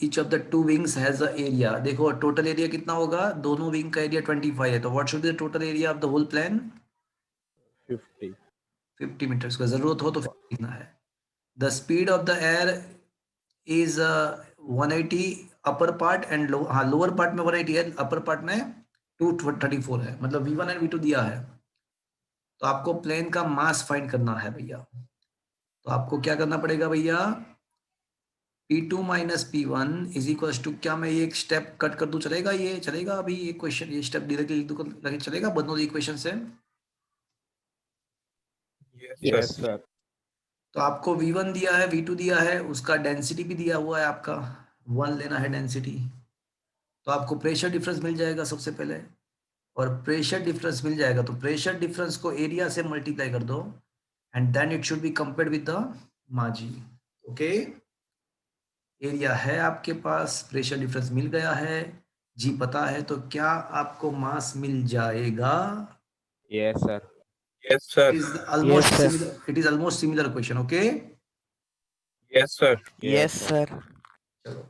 each of the two wings has a area. देखो टोटल एरिया कितना होगा? दोनों विंग का एरिया 25 है, तो what should be the total area of the whole plane? 50। 50 meters का जरूरत हो तो 50 लिखना है। The speed of the air is 180 upper part and हाँ लोअर पार्ट में 180 है, अपर पार्ट में 234 है, मतलब V1 एंड V2 दिया है। तो आपको प्लेन का मास फाइंड करना है भैया। तो आपको क्या करना पड़ेगा भैया? P2 minus P1 is equal to, क्या मैं ये एक स्टेप कट कर दूं? चलेगा? ये चलेगा? अभी ये क्वेश्चन, ये स्टेप डायरेक्टली लिख दूं चलेगा? बदलो इक्वेशन से। Yes, sir. Yes sir. तो आपको V1 दिया है, V2 दिया है, उसका डेंसिटी भी दिया हुआ है, आपका 1 लेना है डेंसिटी। तो आपको प्रेशर डिफरेंस मिल जाएगा सबसे पहले, और प्रेशर डिफरेंस मिल जाएगा तो प्रेशर डिफरेंस को एरिया से मल्टीप्लाई कर दो, and then it should be compared with the m g. Okay, area है आपके पास, प्रेशर डिफरेंस मिल गया है, जी पता है, तो क्या आपको मास मिल जाएगा? Yes sir. Yes, sir. Is yes almost sir. Similar, it is almost similar question. Okay Yes, sir. Yes sir. चलो,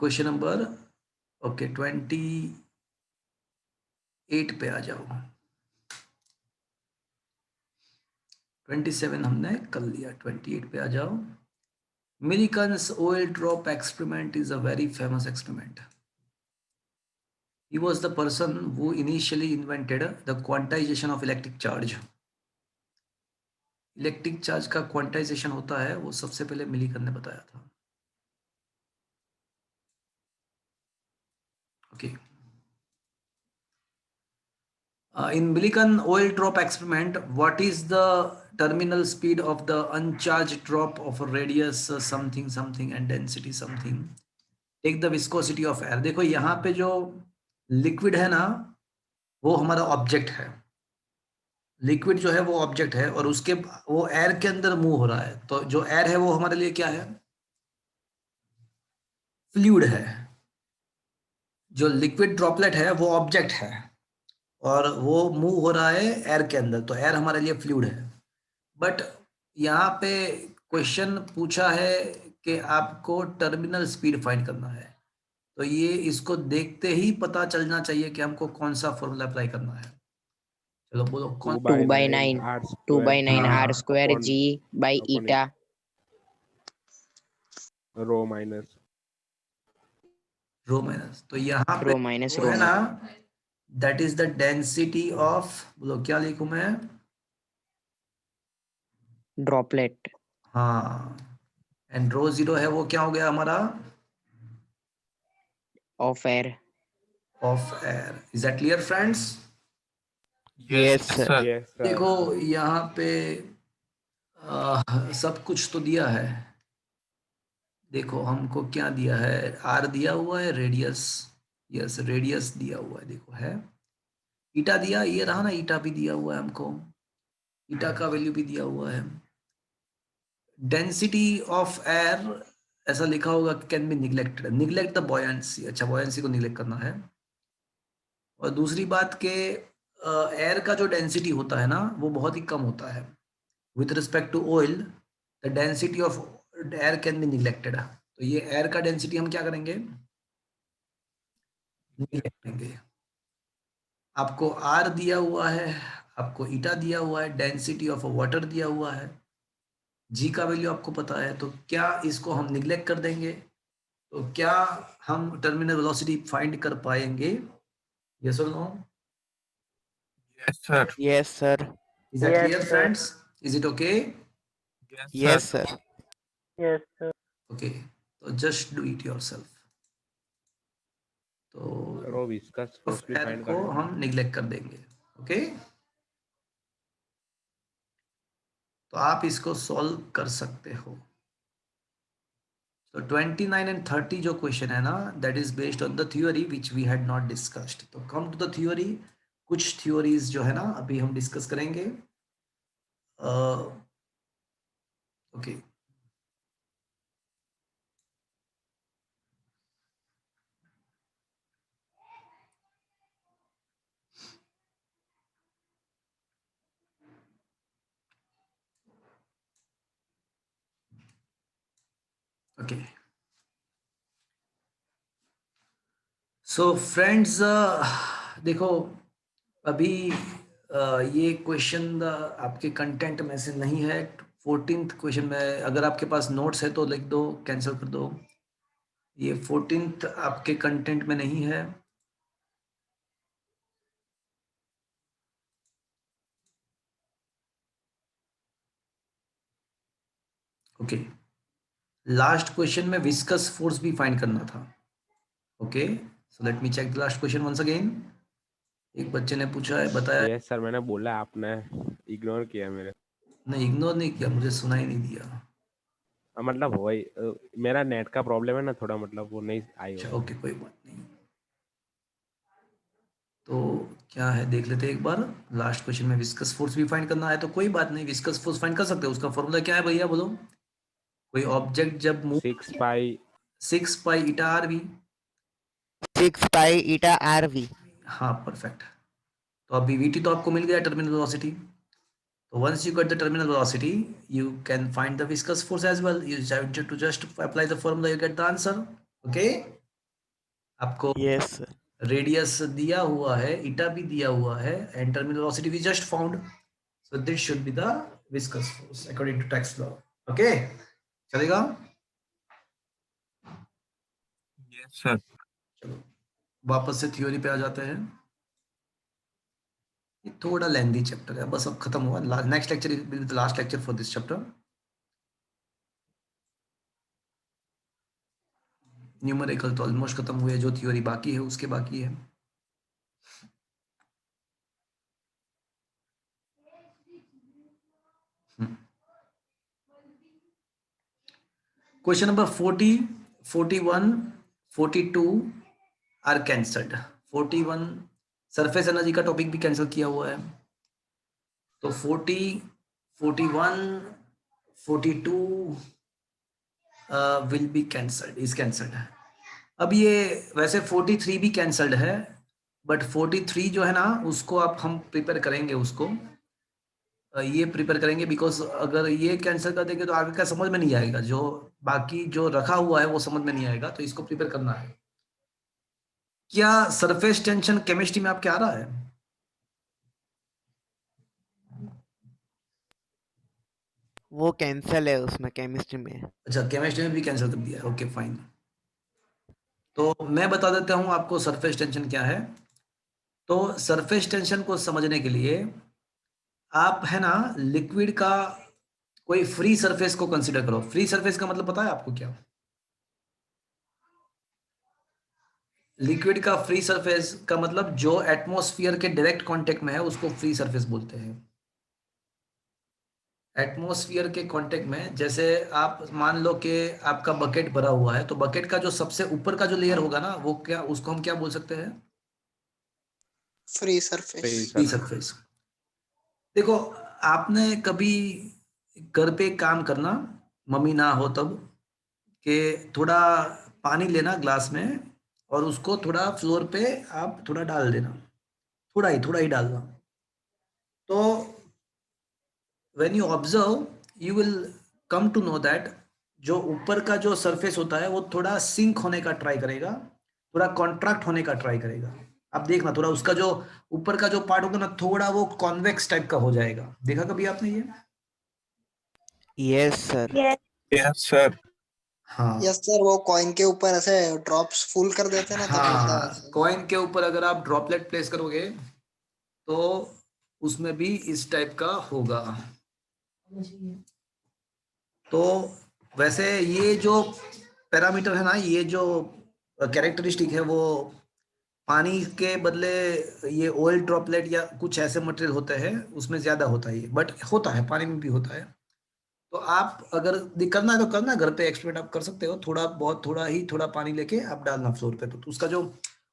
क्वेश्चन नंबर ओके 28 पे आ जाओ। 27 हमने कर लिया, 28 पे आ जाओ। Millikan's oil drop experiment is a very famous experiment. He was the person who initially invented the quantization of electric charge. Electric charge का क्वांटाइजेशन होता है वो सबसे पहले मिलीकन ने बताया था। Okay in Millikan oil drop experiment, what is the terminal speed of the uncharged drop of a radius something something and density something? Take the viscosity of air. देखो यहाँ पे जो लिक्विड है ना वो हमारा ऑब्जेक्ट है, लिक्विड जो है वो ऑब्जेक्ट है और उसके वो एयर के अंदर मूव हो रहा है। तो जो एयर है वो हमारे लिए क्या है? फ्लूइड है। जो लिक्विड ड्रॉपलेट है वो ऑब्जेक्ट है और वो मूव हो रहा है एयर के अंदर, तो एयर हमारे लिए फ्लूइड है। बट यहाँ पे क्वेश्चन पूछा है कि आपको टर्मिनल स्पीड फाइंड करना है, तो ये इसको देखते ही पता चलना चाहिए कि हमको कौन सा फॉर्मूला अप्लाई करना है। चलो बोलो कौन? 2 by 9 2 by 9 हाँ, r square g by eta rho minus rho minus. तो यहाँ पे रो माइनस वो रो है ना, that is the density of, बोलो क्या लिखूं मैं? droplet हाँ, एंड रो जीरो है वो क्या हो गया हमारा? of air. Of air. Is that clear friends? Yes, sir. Yes sir. देखो यहाँ पे सब कुछ तो दिया है। देखो हमको क्या दिया है? आर दिया हुआ है, रेडियस, यस रेडियस दिया हुआ है, देखो है। ईटा दिया, ये रहा ना, ईटा भी दिया हुआ है हमको, ईटा का वैल्यू भी दिया हुआ है। डेंसिटी ऑफ एयर ऐसा लिखा होगा can be neglected, neglect the buoyancy. अच्छा, बॉयंसी को निग्लेक्ट करना है। और दूसरी बात के एयर का जो डेंसिटी होता है ना वो बहुत ही कम होता है with respect to oil. The density of air can be neglected. तो ये एयर का डेंसिटी हम क्या करेंगे? निग्लेक्ट करेंगे। आपको आर दिया हुआ है, आपको ईटा दिया हुआ है, डेंसिटी ऑफ वाटर दिया हुआ है, जी का वैल्यू आपको पता है, तो क्या इसको हम निग्लेक्ट कर देंगे? तो क्या हम टर्मिनल वेलोसिटी फाइंड कर पाएंगे? यस और no? Yes, sir. Yes, sir. Is that Yes, clear, sir. friends? Is it okay? Yes, sir. Yes, sir. Okay, so just do it yourself. तो रो विस्कस फोर्स भी एयर फाइंड को करना है। हम निग्लेक्ट कर देंगे। ओके, तो आप इसको सॉल्व कर सकते हो। तो 29 एंड 30 जो क्वेश्चन है ना, that is based on the theory which we had not discussed. तो कम टू द थ्योरी, कुछ थ्योरीज जो है ना अभी हम डिस्कस करेंगे। ओके ओके सो फ्रेंड्स, देखो अभी ये क्वेश्चन आपके कंटेंट में से नहीं है। 14th क्वेश्चन में अगर आपके पास नोट्स है तो लिख दो, कैंसिल कर दो। ये 14th आपके कंटेंट में नहीं है। ओके, लास्ट क्वेश्चन में विस्कस फोर्स भी फाइंड करना था। Okay, so let me check the last question once again. एक बच्चे ने पूछा है, बताया यस सर, मैंने बोला आपने इग्नोर किया मेरे। नहीं, इग्नोर नहीं किया, मुझे सुना ही नहीं दिया। मतलब वही मेरा नेट का प्रॉब्लम है ना थोड़ा, मतलब वो नहीं आई अच्छा हो। ओके, कोई बात नहीं। तो क्या है देख लेते हैं एक बार। लास्ट क्वेश्चन में विस्कस फोर्स भी फाइंड करना है, तो कोई बात नहीं, विस्कस फोर्स फाइंड कर सकते हो। उसका फॉर्मूला क्या है भैया, बोलो? कोई ऑब्जेक्ट जब move 6 pi 6 pi eta R v. 6 pi eta RV. हाँ परफेक्ट। तो अभी वीटी तो आपको मिल गया, टर्मिनल वेलोसिटी। तो once you get the terminal velocity you can find the viscous force as well. You to just apply the formula, you get the answer. Okay, आपको Yes, sir. रेडियस दिया हुआ है, ईटा भी दिया हुआ है, and terminal velocity v just found, so this should be the viscous force according to text law. Okay, चलेगा? Yes sir. चलो वापस से थ्योरी पे आ जाते हैं। ये थोड़ा लेंदी चैप्टर है, बस अब खत्म हुआ। Next lecture will be the last lecture for this chapter. Numerical तो ऑलमोस्ट खत्म हुए, जो थ्योरी बाकी है उसके बाकी है। Question number 40, 41, 42 are cancelled. 41 surface energy का टॉपिक भी कैंसिल किया हुआ है, तो 40, 41, 42 will be cancelled, is cancelled. अब ये वैसे 43 भी कैंसल्ड है, बट 43 जो है ना उसको आप हम प्रिपेयर करेंगे, उसको ये प्रिपेयर करेंगे, बिकॉज अगर ये कैंसिल कर देंगे तो आगे का समझ में नहीं आएगा, जो बाकी जो रखा हुआ है वो समझ में नहीं आएगा, तो इसको प्रिपेयर करना है। क्या सरफेस टेंशन केमिस्ट्री में आपके आ रहा है? वो कैंसल है उसमें केमिस्ट्री में। अच्छा, केमिस्ट्री में भी कैंसिल कर दिया, ओके फाइन। तो मैं बता देता हूं आपको सरफेस टेंशन क्या है। तो सरफेस टेंशन को समझने के लिए आप है ना लिक्विड का कोई फ्री सरफेस को कंसीडर करो। फ्री सरफेस का मतलब पता है आपको क्या? लिक्विड का फ्री सरफेस का मतलब जो एटमॉस्फेयर के डायरेक्ट कांटेक्ट में है उसको फ्री सरफेस बोलते हैं। एटमॉस्फेयर के कांटेक्ट में, जैसे आप मान लो कि आपका बकेट भरा हुआ है, तो बकेट का जो सबसे ऊपर का जो लेयर होगा ना, वो क्या, उसको हम क्या बोल सकते हैं? Free surface. Free surface. देखो, आपने कभी घर पे काम करना, मम्मी ना हो तब, कि थोड़ा पानी लेना ग्लास में और उसको थोड़ा फ्लोर पे आप थोड़ा डाल देना, थोड़ा ही डालना। तो when you observe you will come to know that जो ऊपर का जो सरफेस होता है वो थोड़ा सिंक होने का ट्राई करेगा, थोड़ा कॉन्ट्रैक्ट होने का ट्राई करेगा। आप देखना थोड़ा उसका जो ऊपर का जो पार्ट होगा ना, थोड़ा वो कॉन्वेक्स टाइप का हो जाएगा। देखा कभी आपने ये? Yes sir. Yes sir. हाँ यस सर, वो कॉइन के ऊपर ऐसे ड्रॉप्स फुल कर देते हैं ना, तब होता है हाँ, ऐसे। कॉइन के ऊपर अगर आप ड्रॉपलेट प्लेस करोगे तो उसमें भी इस टाइप का होगा। तो वैसे ये जो पैरामीटर है ना, ये जो कैरेक्टरिस्टिक है, वो पानी के बदले ये ऑयल ड्रॉपलेट या कुछ ऐसे मटेरियल होते हैं उसमें ज्यादा होता है, बट होता है पानी में भी होता है। तो आप अगर करना है तो करना, घर पे एक्सपेरिमेंट आप कर सकते हो, थोड़ा बहुत थोड़ा पानी लेके आप डालना फ्लोर पे, तो उसका जो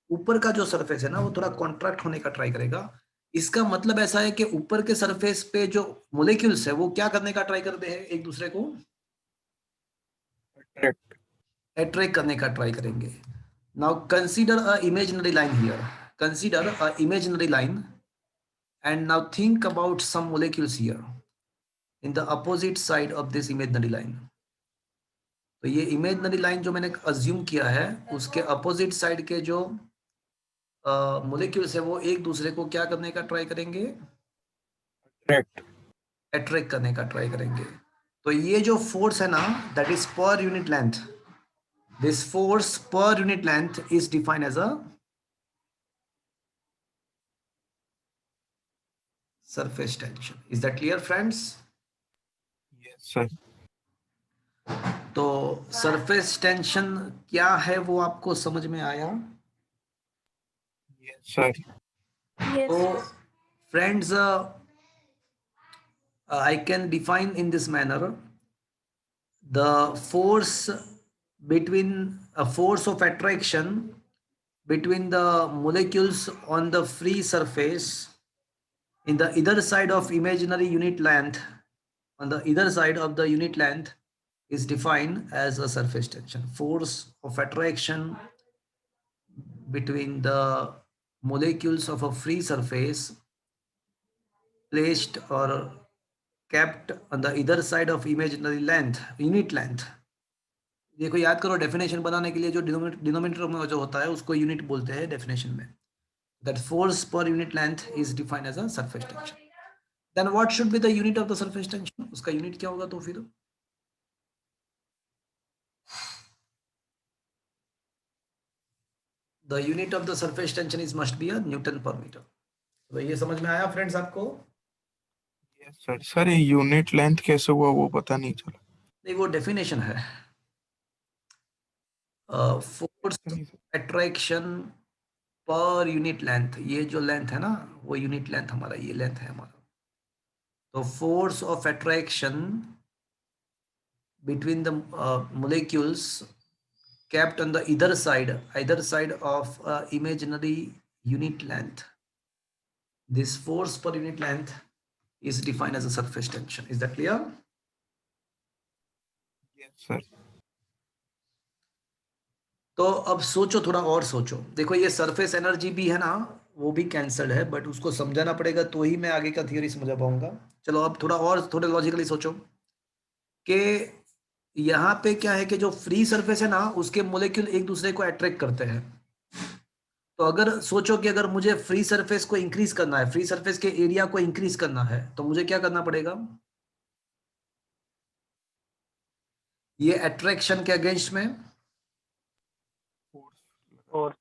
ऊपर का जो सरफेस है ना वो थोड़ा कॉन्ट्रैक्ट होने का ट्राई करेगा। इसका मतलब ऐसा है कि ऊपर के सरफेस पे जो मोलिक्यूल्स है वो क्या करने का ट्राई करते हैं, एक दूसरे को अट्रैक्ट करने का ट्राई करेंगे। Now consider a imaginary line here, consider a imaginary line and now think about some molecules here in the opposite side of this imaginary line। तो ये इमेजिनरी लाइन जो मैंने अज्यूम किया है उसके अपोजिट साइड के जो मोलिक्यूल्स है वो एक दूसरे को क्या करने का ट्राई करेंगे? अट्रैक्ट करने का ट्राई करेंगे। तो ये जो फोर्स है ना, that is per unit length, this force per unit length is defined as a surface tension. Is that clear friends? Yes sir. तो सरफेस टेंशन क्या है वो आपको समझ में आया? Yes sir. तो friends, I can define in this manner the force between a force of attraction between the molecules on the free surface in the either side of imaginary unit length, on the either side of the unit length is defined as a surface tension. Force of attraction between the molecules of a free surface placed or kept on the either side of imaginary length, unit length, देखो याद करो, डेफिनेशन बनाने के लिए जो डिनोमिनेटर में जो होता है उसको यूनिट बोलते हैं डेफिनेशन में. That force per unit length is defined as a surface tension. Then what should be the unit of the surface tension? उसका यूनिट क्या होगा तो फिर? The unit of the surface tension is must be a Newton per meter. तो ये समझ में आया फ्रेंड्स आपको? सर सर ये यूनिट लेंथ कैसे हुआ वो पता नहीं चला. नहीं, वो डेफिनेशन है. फोर्स अट्रैक्शन पर यूनिट लेंथ, ये जो लेंथ है ना वो यूनिट लेंथ हमारा, ये लेंथ है हमारा. तो force of attraction between the molecules kept on the either side of imaginary unit length. This force per unit length is defined as a surface tension. Is that clear? Yes sir. तो अब सोचो, थोड़ा और सोचो. देखो ये सरफेस एनर्जी भी है ना, वो भी कैंसल्ड है, बट उसको समझाना पड़ेगा तो ही मैं आगे का थ्योरी समझा पाऊंगा. चलो अब थोड़े लॉजिकली सोचो कि यहाँ पे क्या है कि जो फ्री सरफेस है ना उसके मोलेक्यूल एक दूसरे को अट्रैक्ट करते हैं. तो अगर सोचो कि अगर मुझे फ्री सरफेस को इंक्रीज करना है, फ्री सरफेस के एरिया को इंक्रीज करना है, तो मुझे क्या करना पड़ेगा? ये अट्रैक्शन के अगेंस्ट में और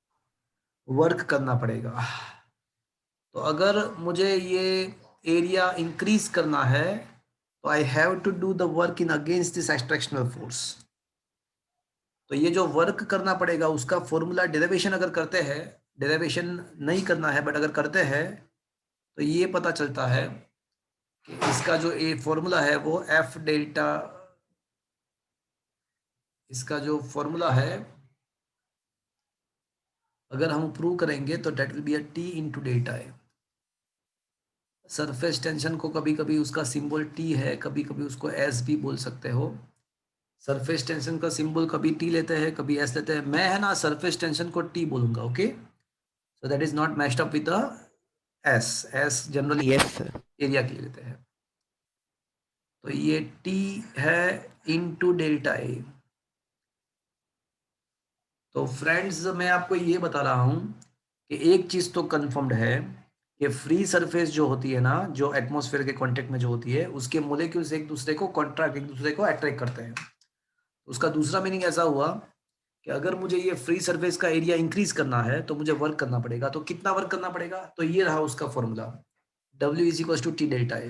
वर्क करना पड़ेगा. तो अगर मुझे ये एरिया इंक्रीज करना है तो I have to do the work in against this attractional force. तो ये जो वर्क करना पड़ेगा उसका फॉर्मूला डेरिवेशन अगर करते हैं, डेरिवेशन नहीं करना है बट अगर करते हैं तो ये पता चलता है कि इसका जो ए फॉर्मूला है वो एफ डेल्टा, इसका जो फॉर्मूला है अगर हम प्रूव करेंगे तो that will be a T into delta A. Surface tension को कभी कभी उसका सिंबल टी है, कभी कभी उसको एस भी बोल सकते हो. सरफेस टेंशन का सिंबल कभी टी लेते हैं, कभी एस लेते हैं. मैं है ना सरफेस टेंशन को टी बोलूंगा. Okay, so that is not matched up with the S generally Yes sir. Area के लिए लेते हैं. तो ये टी है इनटू डेल्टा ए. तो फ्रेंड्स मैं आपको ये बता रहा हूं कि एक चीज तो कंफर्म्ड है कि फ्री सरफेस जो होती है ना, जो एटमॉस्फेयर के कांटेक्ट में जो होती है, उसके मोलेक्यूल्स एक दूसरे को कॉन्ट्रैक्ट, एक दूसरे को अट्रैक्ट करते हैं. उसका दूसरा मीनिंग ऐसा हुआ कि अगर मुझे ये फ्री सरफेस का एरिया इंक्रीज करना है तो मुझे वर्क करना पड़ेगा. तो कितना वर्क करना पड़ेगा? तो ये रहा उसका formula, W is equals to T delta A,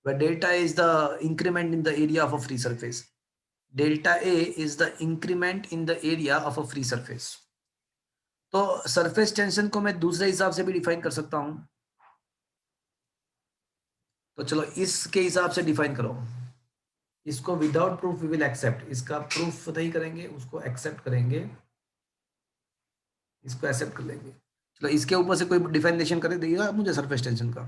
where delta A is the increment in the area of a free surface. Delta A is the increment in the area of a free surface. तो सरफेस टेंशन को मैं दूसरे हिसाब से भी डिफाइन कर सकता हूं. तो चलो इसके हिसाब से डिफाइन करो. इसको without proof we will accept, इसका प्रूफ नहीं करेंगे, उसको एक्सेप्ट करेंगे, इसको एक्सेप्ट कर लेंगे. चलो इसके ऊपर से कोई डिफाइनेशन कर देगा मुझे सरफेस टेंशन का.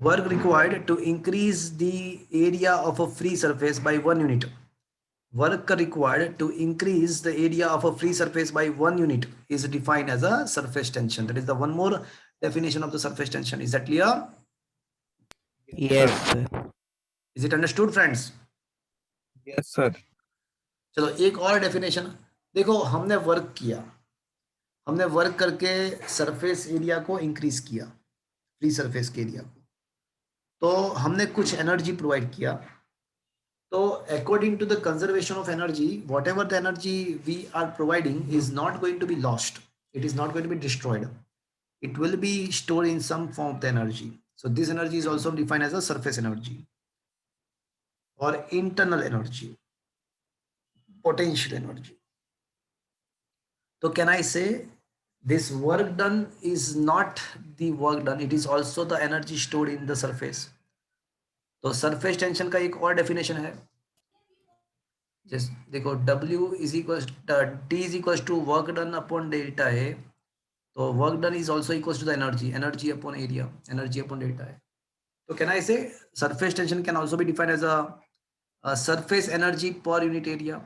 Work required to increase the area of a free surface by 1 unit. Work required to increase the area of a free surface by 1 unit is defined as a surface tension. That is the one more definition of the surface tension. Is that clear? Yes sir. Is it understood, friends? Yes sir. चलो एक और डेफिनेशन देखो. हमने वर्क किया, हमने वर्क करके सरफेस एरिया को इंक्रीज किया, फ्री सरफेस के एरिया को, तो हमने कुछ एनर्जी प्रोवाइड किया. तो according to the conservation of energy, whatever the energy we are providing is not going to be lost, it is not going to be destroyed, it will be stored in some form of the energy. So this energy is also defined as a surface energy or internal energy, potential energy. So can I say this work done is not the work done, it is also the energy stored in the surface. तो surface tension का एक और definition है. Just देखो W is equals T is equals to work done upon delta A. So work done is also equals to the energy upon area, energy upon delta A. So can I say surface tension can also be defined as a surface energy per unit area?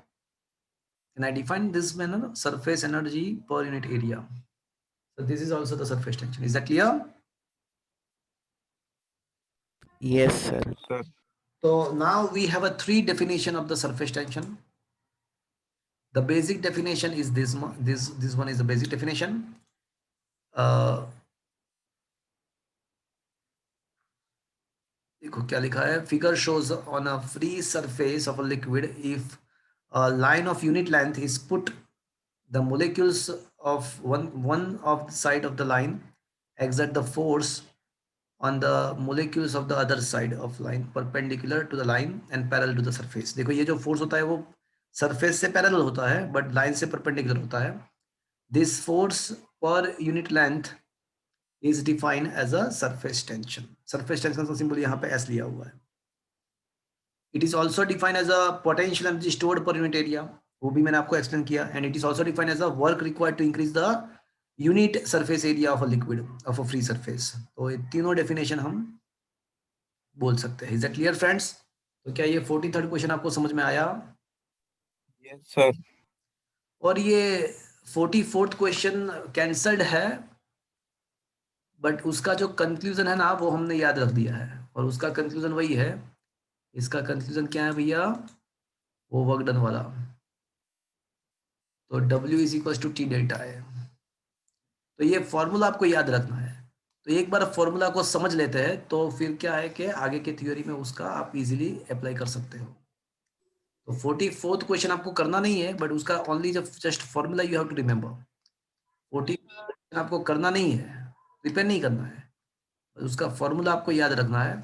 Can I define this manner? Surface energy per unit area. So this is also the surface tension. Is that clear? Yes sir. Sir. So now we have a three definition of the surface tension. The basic definition is this one. This one is the basic definition. देखो क्या लिखा है. Figure shows on a free surface of a liquid, if a line of unit length is put, the molecules of one of the side of the line exert the force on the molecules of the other side of line perpendicular to the line and parallel to the surface. देखो ये जो force होता है वो surface से parallel होता है but line से perpendicular होता है. This force per unit length is defined as a surface tension. Surface tension का symbol यहाँ पे S लिया हुआ है. It is also defined as a potential energy stored per unit area. वो भी मैंने आपको explain किया. And it is also defined as a work required to increase the unit surface area of a liquid of a free surface. तो ये तीनों definition हम बोल सकते हैं. Is that clear, friends? तो क्या ये 43rd क्वेश्चन आपको समझ में आया? Yes, sir. और ये 44th क्वेश्चन कैंसल्ड है, बट उसका जो कंक्लूजन है ना वो हमने याद रख दिया है, और उसका कंक्लूजन वही है. इसका कंक्लूजन क्या है भैया? वो वर्क डन वाला. तो W is equal to T delta है. तो ये फॉर्मूला आपको याद रखना है. तो एक बार फॉर्मूला को समझ लेते हैं तो फिर क्या है कि आगे के थ्योरी में उसका आप इजीली अप्लाई कर सकते हो. तो 44th क्वेश्चन आपको करना नहीं है, बट उसका only just formula you have to remember. 40 आपको करना नहीं है, प्रिपेयर नहीं करना है, उसका फॉर्मूला आपको याद रखना है.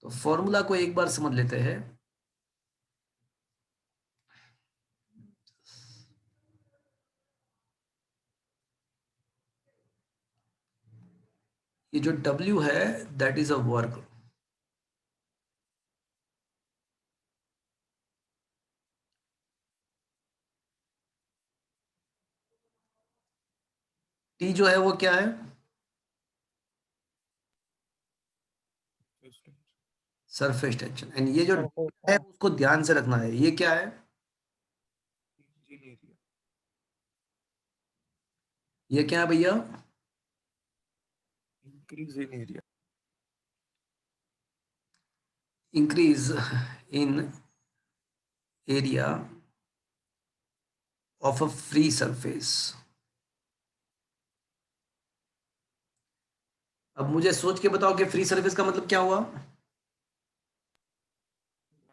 तो फॉर्मूला को एक बार समझ लेते हैं. ये जो W है that is a work. T जो है वो क्या है? Surface tension. एंड ये जो है उसको ध्यान से रखना है. ये क्या है? ये क्या है भैया? Increase in area. Increase in area of a free surface. अब मुझे सोच के बताओ कि फ्री सरफेस का मतलब क्या हुआ?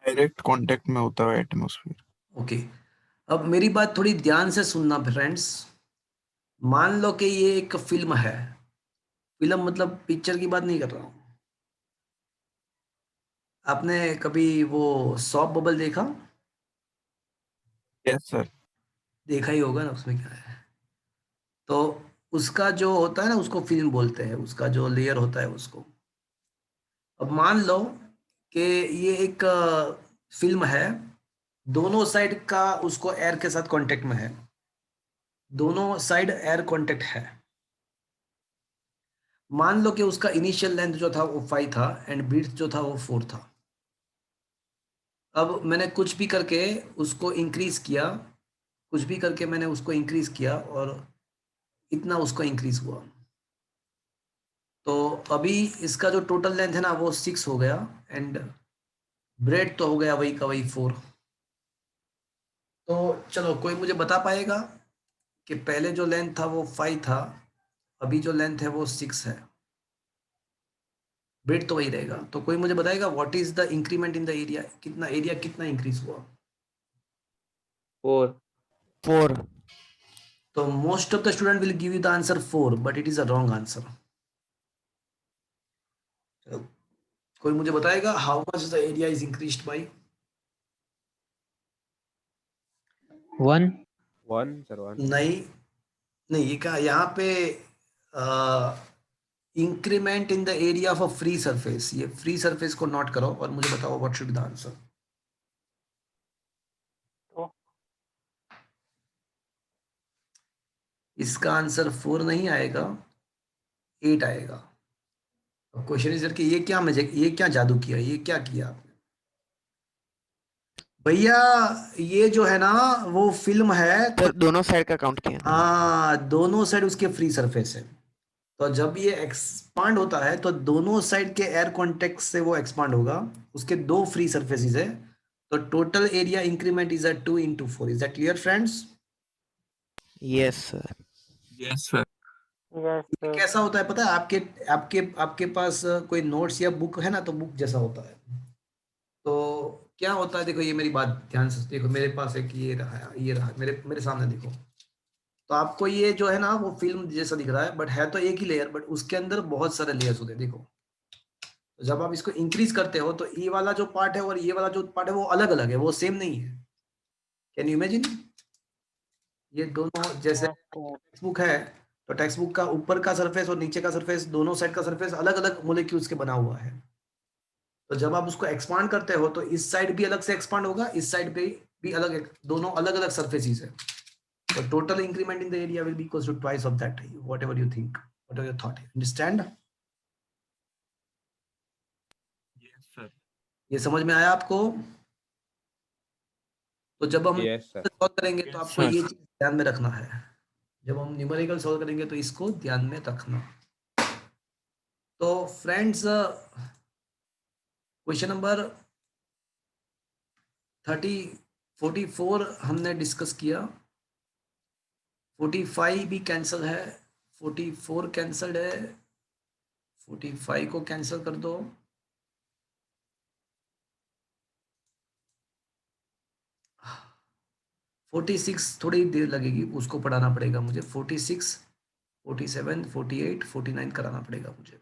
डायरेक्ट कांटेक्ट में होता है एटमॉस्फेयर. ओके. अब मेरी बात थोड़ी ध्यान से सुनना फ्रेंड्स. मान लो कि ये एक फिल्म है. फिल्म मतलब पिक्चर की बात नहीं कर रहा हूं. आपने कभी वो सॉप बबल देखा? Yes sir. देखा ही होगा ना. उसमें क्या है? तो उसका जो होता है ना उसको फिल्म बोलते हैं. उसका जो लेयर होता है उसको. अब मान लो कि ये एक फिल्म है. दोनों साइड का उसको एयर के साथ कांटेक्ट में है. दोनों साइड एयर कांटेक्ट है. मान लो कि उसका इनिशियल लेंथ जो था वो 5 था एंड ब्रीथ जो था वो 4 था. अब मैंने कुछ भी करके उसको इंक्रीज किया. कुछ भी करके मैंने उसको इंक्रीज किया और इतना उसको इंक्रीज हुआ. तो अभी इसका जो टोटल लेंथ है ना वो 6 हो गया एंड ब्रेड तो हो गया वही का वही 4. तो चलो कोई मुझे बता पाएगा कि पहले जो लेंथ था वो 5 था, अभी जो लेंथ है वो 6 है. ब्रेड तो वही रहेगा. तो कोई मुझे बताएगा what is the increment in the area? कितना एरिया कितना इंक्रीज हुआ? 4. 4. तो most of the student will give you the answer 4, but it is a wrong answer. कोई मुझे बताएगा how much the area is increased by? 1. 1 sir 1. नहीं नहीं, ये क्या यहाँ पे increment in the area of a free surface. ये फ्री सरफेस को नोट करो और मुझे बताओ what should be the answer. इसका आंसर 4 नहीं आएगा, 8 आएगा. अब क्वेश्चन इज कि ये क्या मजे, ये क्या जादू किया, ये क्या किया आपने भैया? ये जो है ना वो फिल्म है. सर दोनों साइड का काउंट किया. हाँ दोनों साइड उसके फ्री सरफेस है. तो तो जब ये एक्सपांड होता है तो दोनों साइड के एयर कॉन्टेक्ट से वो एक्सपांड होगा, उसके दो फ्री सरफेसेस है, तो total area increment is 2 into 4. Is that clear friends? Yes, sir. Yes, sir. Yes, sir. कैसा होता है पता है? आपके आपके आपके पास कोई नोट्स या बुक है ना, तो बुक जैसा होता है। तो क्या होता है, देखो ये मेरी बात ध्यान से देखो, मेरे पास एक ये रहा मेरे मेरे सामने देखो। तो आपको ये जो है ना वो फिल्म जैसा दिख रहा है, बट है तो एक ही लेयर, बट उसके अंदर बहुत सारे लेयर्स होते हैं। देखो, तो जब आप इसको इंक्रीज करते हो तो ये वाला जो पार्ट है और ये वाला जो पार्ट है वो अलग अलग है, वो सेम नहीं है। Can you imagine? ये दोनों जैसे टेक्स्ट बुक है, तो टेक्स्ट बुक का ऊपर का सरफेस और नीचे का सरफेस, दोनों साइड का सरफेस अलग अलग मोलिक्यूल्स के बना हुआ है। तो जब आप उसको एक्सपांड करते हो तो इस साइड भी अलग से एक्सपांड होगा, इस साइड पे भी अलग, दोनों अलग अलग सरफेसेस है। So total increment in the area will be equals to twice of that, whatever you think, whatever your thought. Understand? Yes, sir. ये समझ में आया आपको? तो जब हम Yes, sir. सॉल्व करेंगे तो Yes, आपको sir. ये चीज ध्यान में रखना है। जब हम न्यूमेरिकल सॉल्व करेंगे तो इसको ध्यान में रखना। तो फ्रेंड्स, क्वेश्चन नंबर 44 हमने डिस्कस किया, 45 भी कैंसिल है, 44 कैंसल्ड है, 45 को कैंसिल कर दो। हाँ, 46 थोड़ी देर लगेगी, उसको पढ़ाना पड़ेगा मुझे। 46, 47, 48, 49 कराना पड़ेगा मुझे।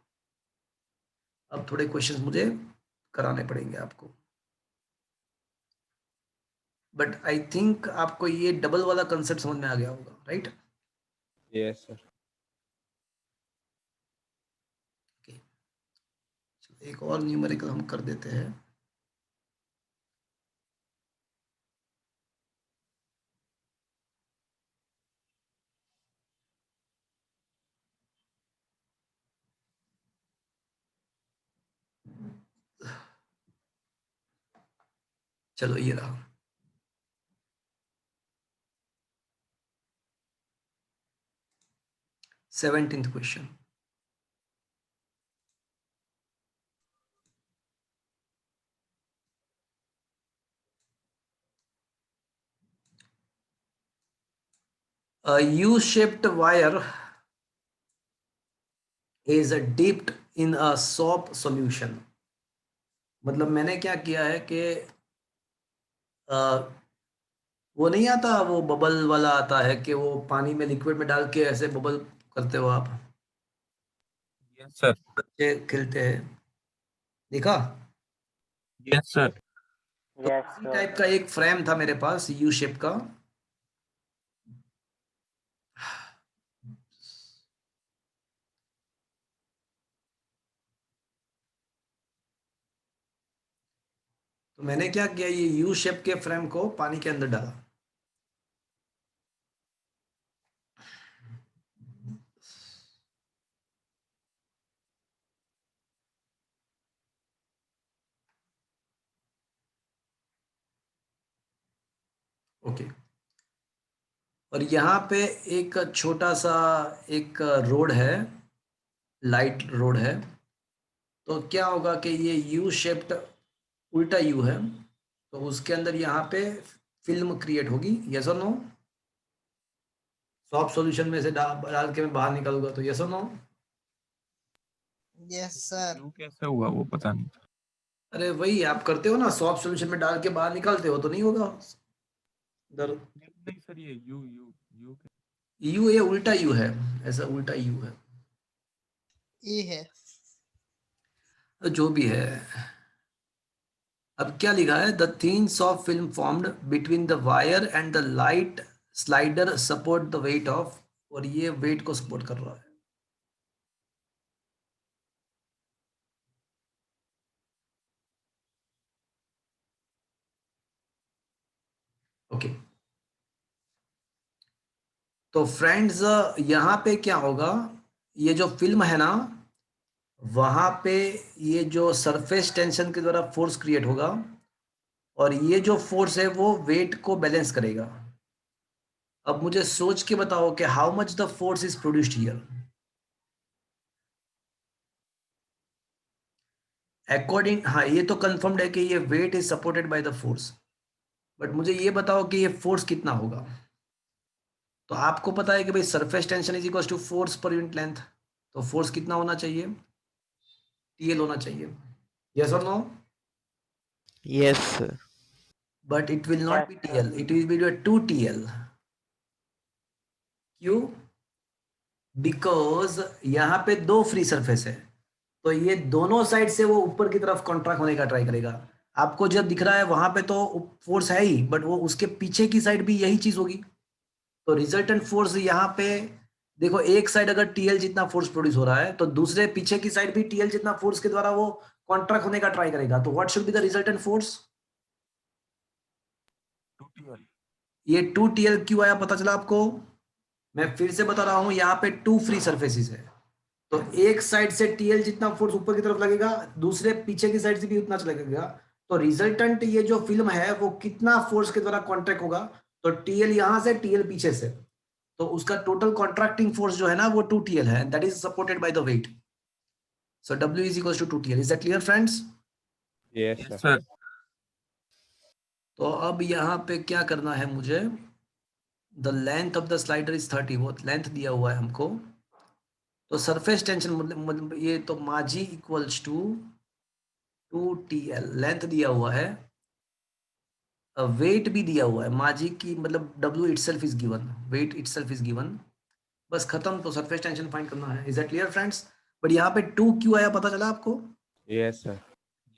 अब थोड़े क्वेश्चंस मुझे कराने पड़ेंगे आपको, बट आई थिंक आपको ये डबल वाला कंसेप्ट समझ में आ गया होगा, राइट? Yes, sir. एक और न्यूमेरिकल हम कर देते हैं। चलो ये रहा। सेवेंटीन्थ question. A U-shaped wire is dipped in a soap solution. मतलब मैंने क्या किया है कि वो नहीं आता, वो बबल वाला आता है कि वो पानी में लिक्विड में डाल के ऐसे बबल करते हो आप, Yes, sir. बच्चे खेलते हैं, देखा? Yes, sir. तो Yes, इसी sir. टाइप का एक फ्रेम था मेरे पास, यू शेप का। तो मैंने क्या किया, ये यू शेप के फ्रेम को पानी के अंदर डाला। ओके, और यहाँ पे एक छोटा सा एक रोड है, लाइट रोड है। तो क्या होगा कि ये यू शेप्ड उल्टा यू है, तो उसके अंदर यहाँ पे फिल्म क्रिएट होगी। यस और नो? सॉफ्ट सॉल्यूशन में से डाल के मैं बाहर निकलूंगा, तो यस और नो? Yes sir. यू कैसे हुआ वो पता नहीं। अरे वही आप करते हो ना, सॉफ्ट सॉल्यूशन में डाल के बाहर निकालते हो, तो नहीं होगा इधर। नहीं सर, ये यू यू यू यू, ये उल्टा यू है, ऐसा उल्टा यू है, ये है। तो जो भी है। अब क्या लिखा है? The thins of film formed between the wire and the light slider support the weight of, और ये वेट को सपोर्ट कर रहा है। ओके, तो फ्रेंड्स यहाँ पे क्या होगा, ये जो फिल्म है ना, वहां पे ये जो सरफेस टेंशन के द्वारा फोर्स क्रिएट होगा, और ये जो फोर्स है वो वेट को बैलेंस करेगा। अब मुझे सोच के बताओ कि how much the force is produced here. According, हाँ ये तो कंफर्म्ड है कि ये weight is supported by the force, but मुझे ये बताओ कि ये फोर्स कितना होगा। तो आपको पता है कि भाई surface tension is equal to force per unit length, तो फोर्स कितना होना चाहिए, टीएल होना चाहिए, यस और no. yes sir. But it will not be TL, it will be 2TL। क्यों? बिकॉज यहाँ पे दो फ्री सरफेस है, तो ये दोनों साइड से वो ऊपर की तरफ कॉन्ट्रैक्ट होने का ट्राई करेगा। आपको जब दिख रहा है वहां पे तो फोर्स है ही, बट वो उसके पीछे की साइड भी यही चीज होगी। तो रिजल्टेंट फोर्स यहाँ पे देखो, एक साइड अगर टीएल जितना फोर्स प्रोड्यूस हो रहा है तो दूसरे पीछे की साइड भी टीएल जितना फोर्स के द्वारा वो कॉन्ट्रैक्ट होने का ट्राई करेगा। तो what should be the resultant force? 2TL। ये 2TL क्यों आया पता चला आपको? मैं फिर से बता रहा हूं, यहाँ पे 2 फ्री सरफेसेस है, तो एक साइड से टीएल जितना फोर्स ऊपर की तरफ लगेगा, दूसरे पीछे की साइड से भी उतना लगेगा। तो रिजल्टेंट ये जो फिल्म है वो कितना फोर्स के द्वारा कॉन्ट्रैक्ट होगा? तो टीएल यहां से, टीएल पीछे से, तो उसका टोटल कॉन्ट्रैक्टिंग फोर्स जो है ना वो 2TL है, that is supported by the weight. So W is equal to 2TL। Is that clear friends? Yes, sir. Sir तो अब यहाँ पे क्या करना है मुझे, the length of the slider is 30, वो लेंथ दिया हुआ है हमको। तो सरफेस टेंशन मतलब ये तो माजी इक्वल्स टू 2TL, लेंथ दिया हुआ है, वेट भी दिया हुआ है, माजी की मतलब W itself is given, weight itself is given, बस खत्म। तो सरफेस टेंशन फाइंड करना है। Is that clear friends? But यहाँ पे 2 क्यों आया पता चला आपको? Yes, sir.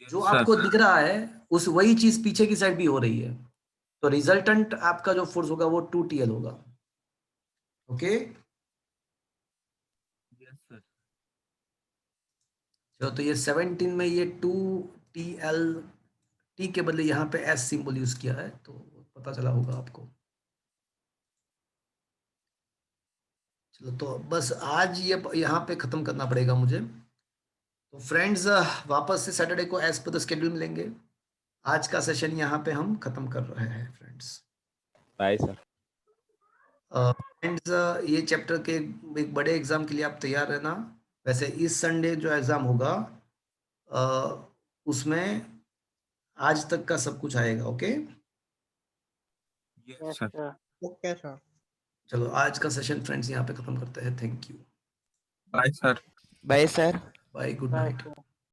जो आपको दिख रहा है उस वही चीज पीछे की साइड भी हो रही है, तो रिजल्टेंट आपका जो फोर्स होगा वो 2TL होगा। ओके तो ये 17 में ये 2TL, टी के बदले यहाँ पे S सिंबल यूज किया है, तो पता चला होगा आपको। चलो तो बस आज ये यहाँ पे खत्म करना पड़ेगा मुझे। तो फ्रेंड्स वापस से सैटरडे को एज पर द शेड्यूल मिलेंगे। आज का सेशन यहाँ पे हम खत्म कर रहे हैं फ्रेंड्स। Bye, sir. फ्रेंड्स ये चैप्टर के एक बड़े एग्जाम के लिए आप तैयार रहना। वैसे इस संडे जो एग्जाम होगा उसमें आज तक का सब कुछ आएगा। Okay Yes, sir. Okay sir. चलो आज का सेशन फ्रेंड्स यहाँ पे खत्म करते हैं। Thank you, bye sir. bye sir. Bye, good Bye, night. sir.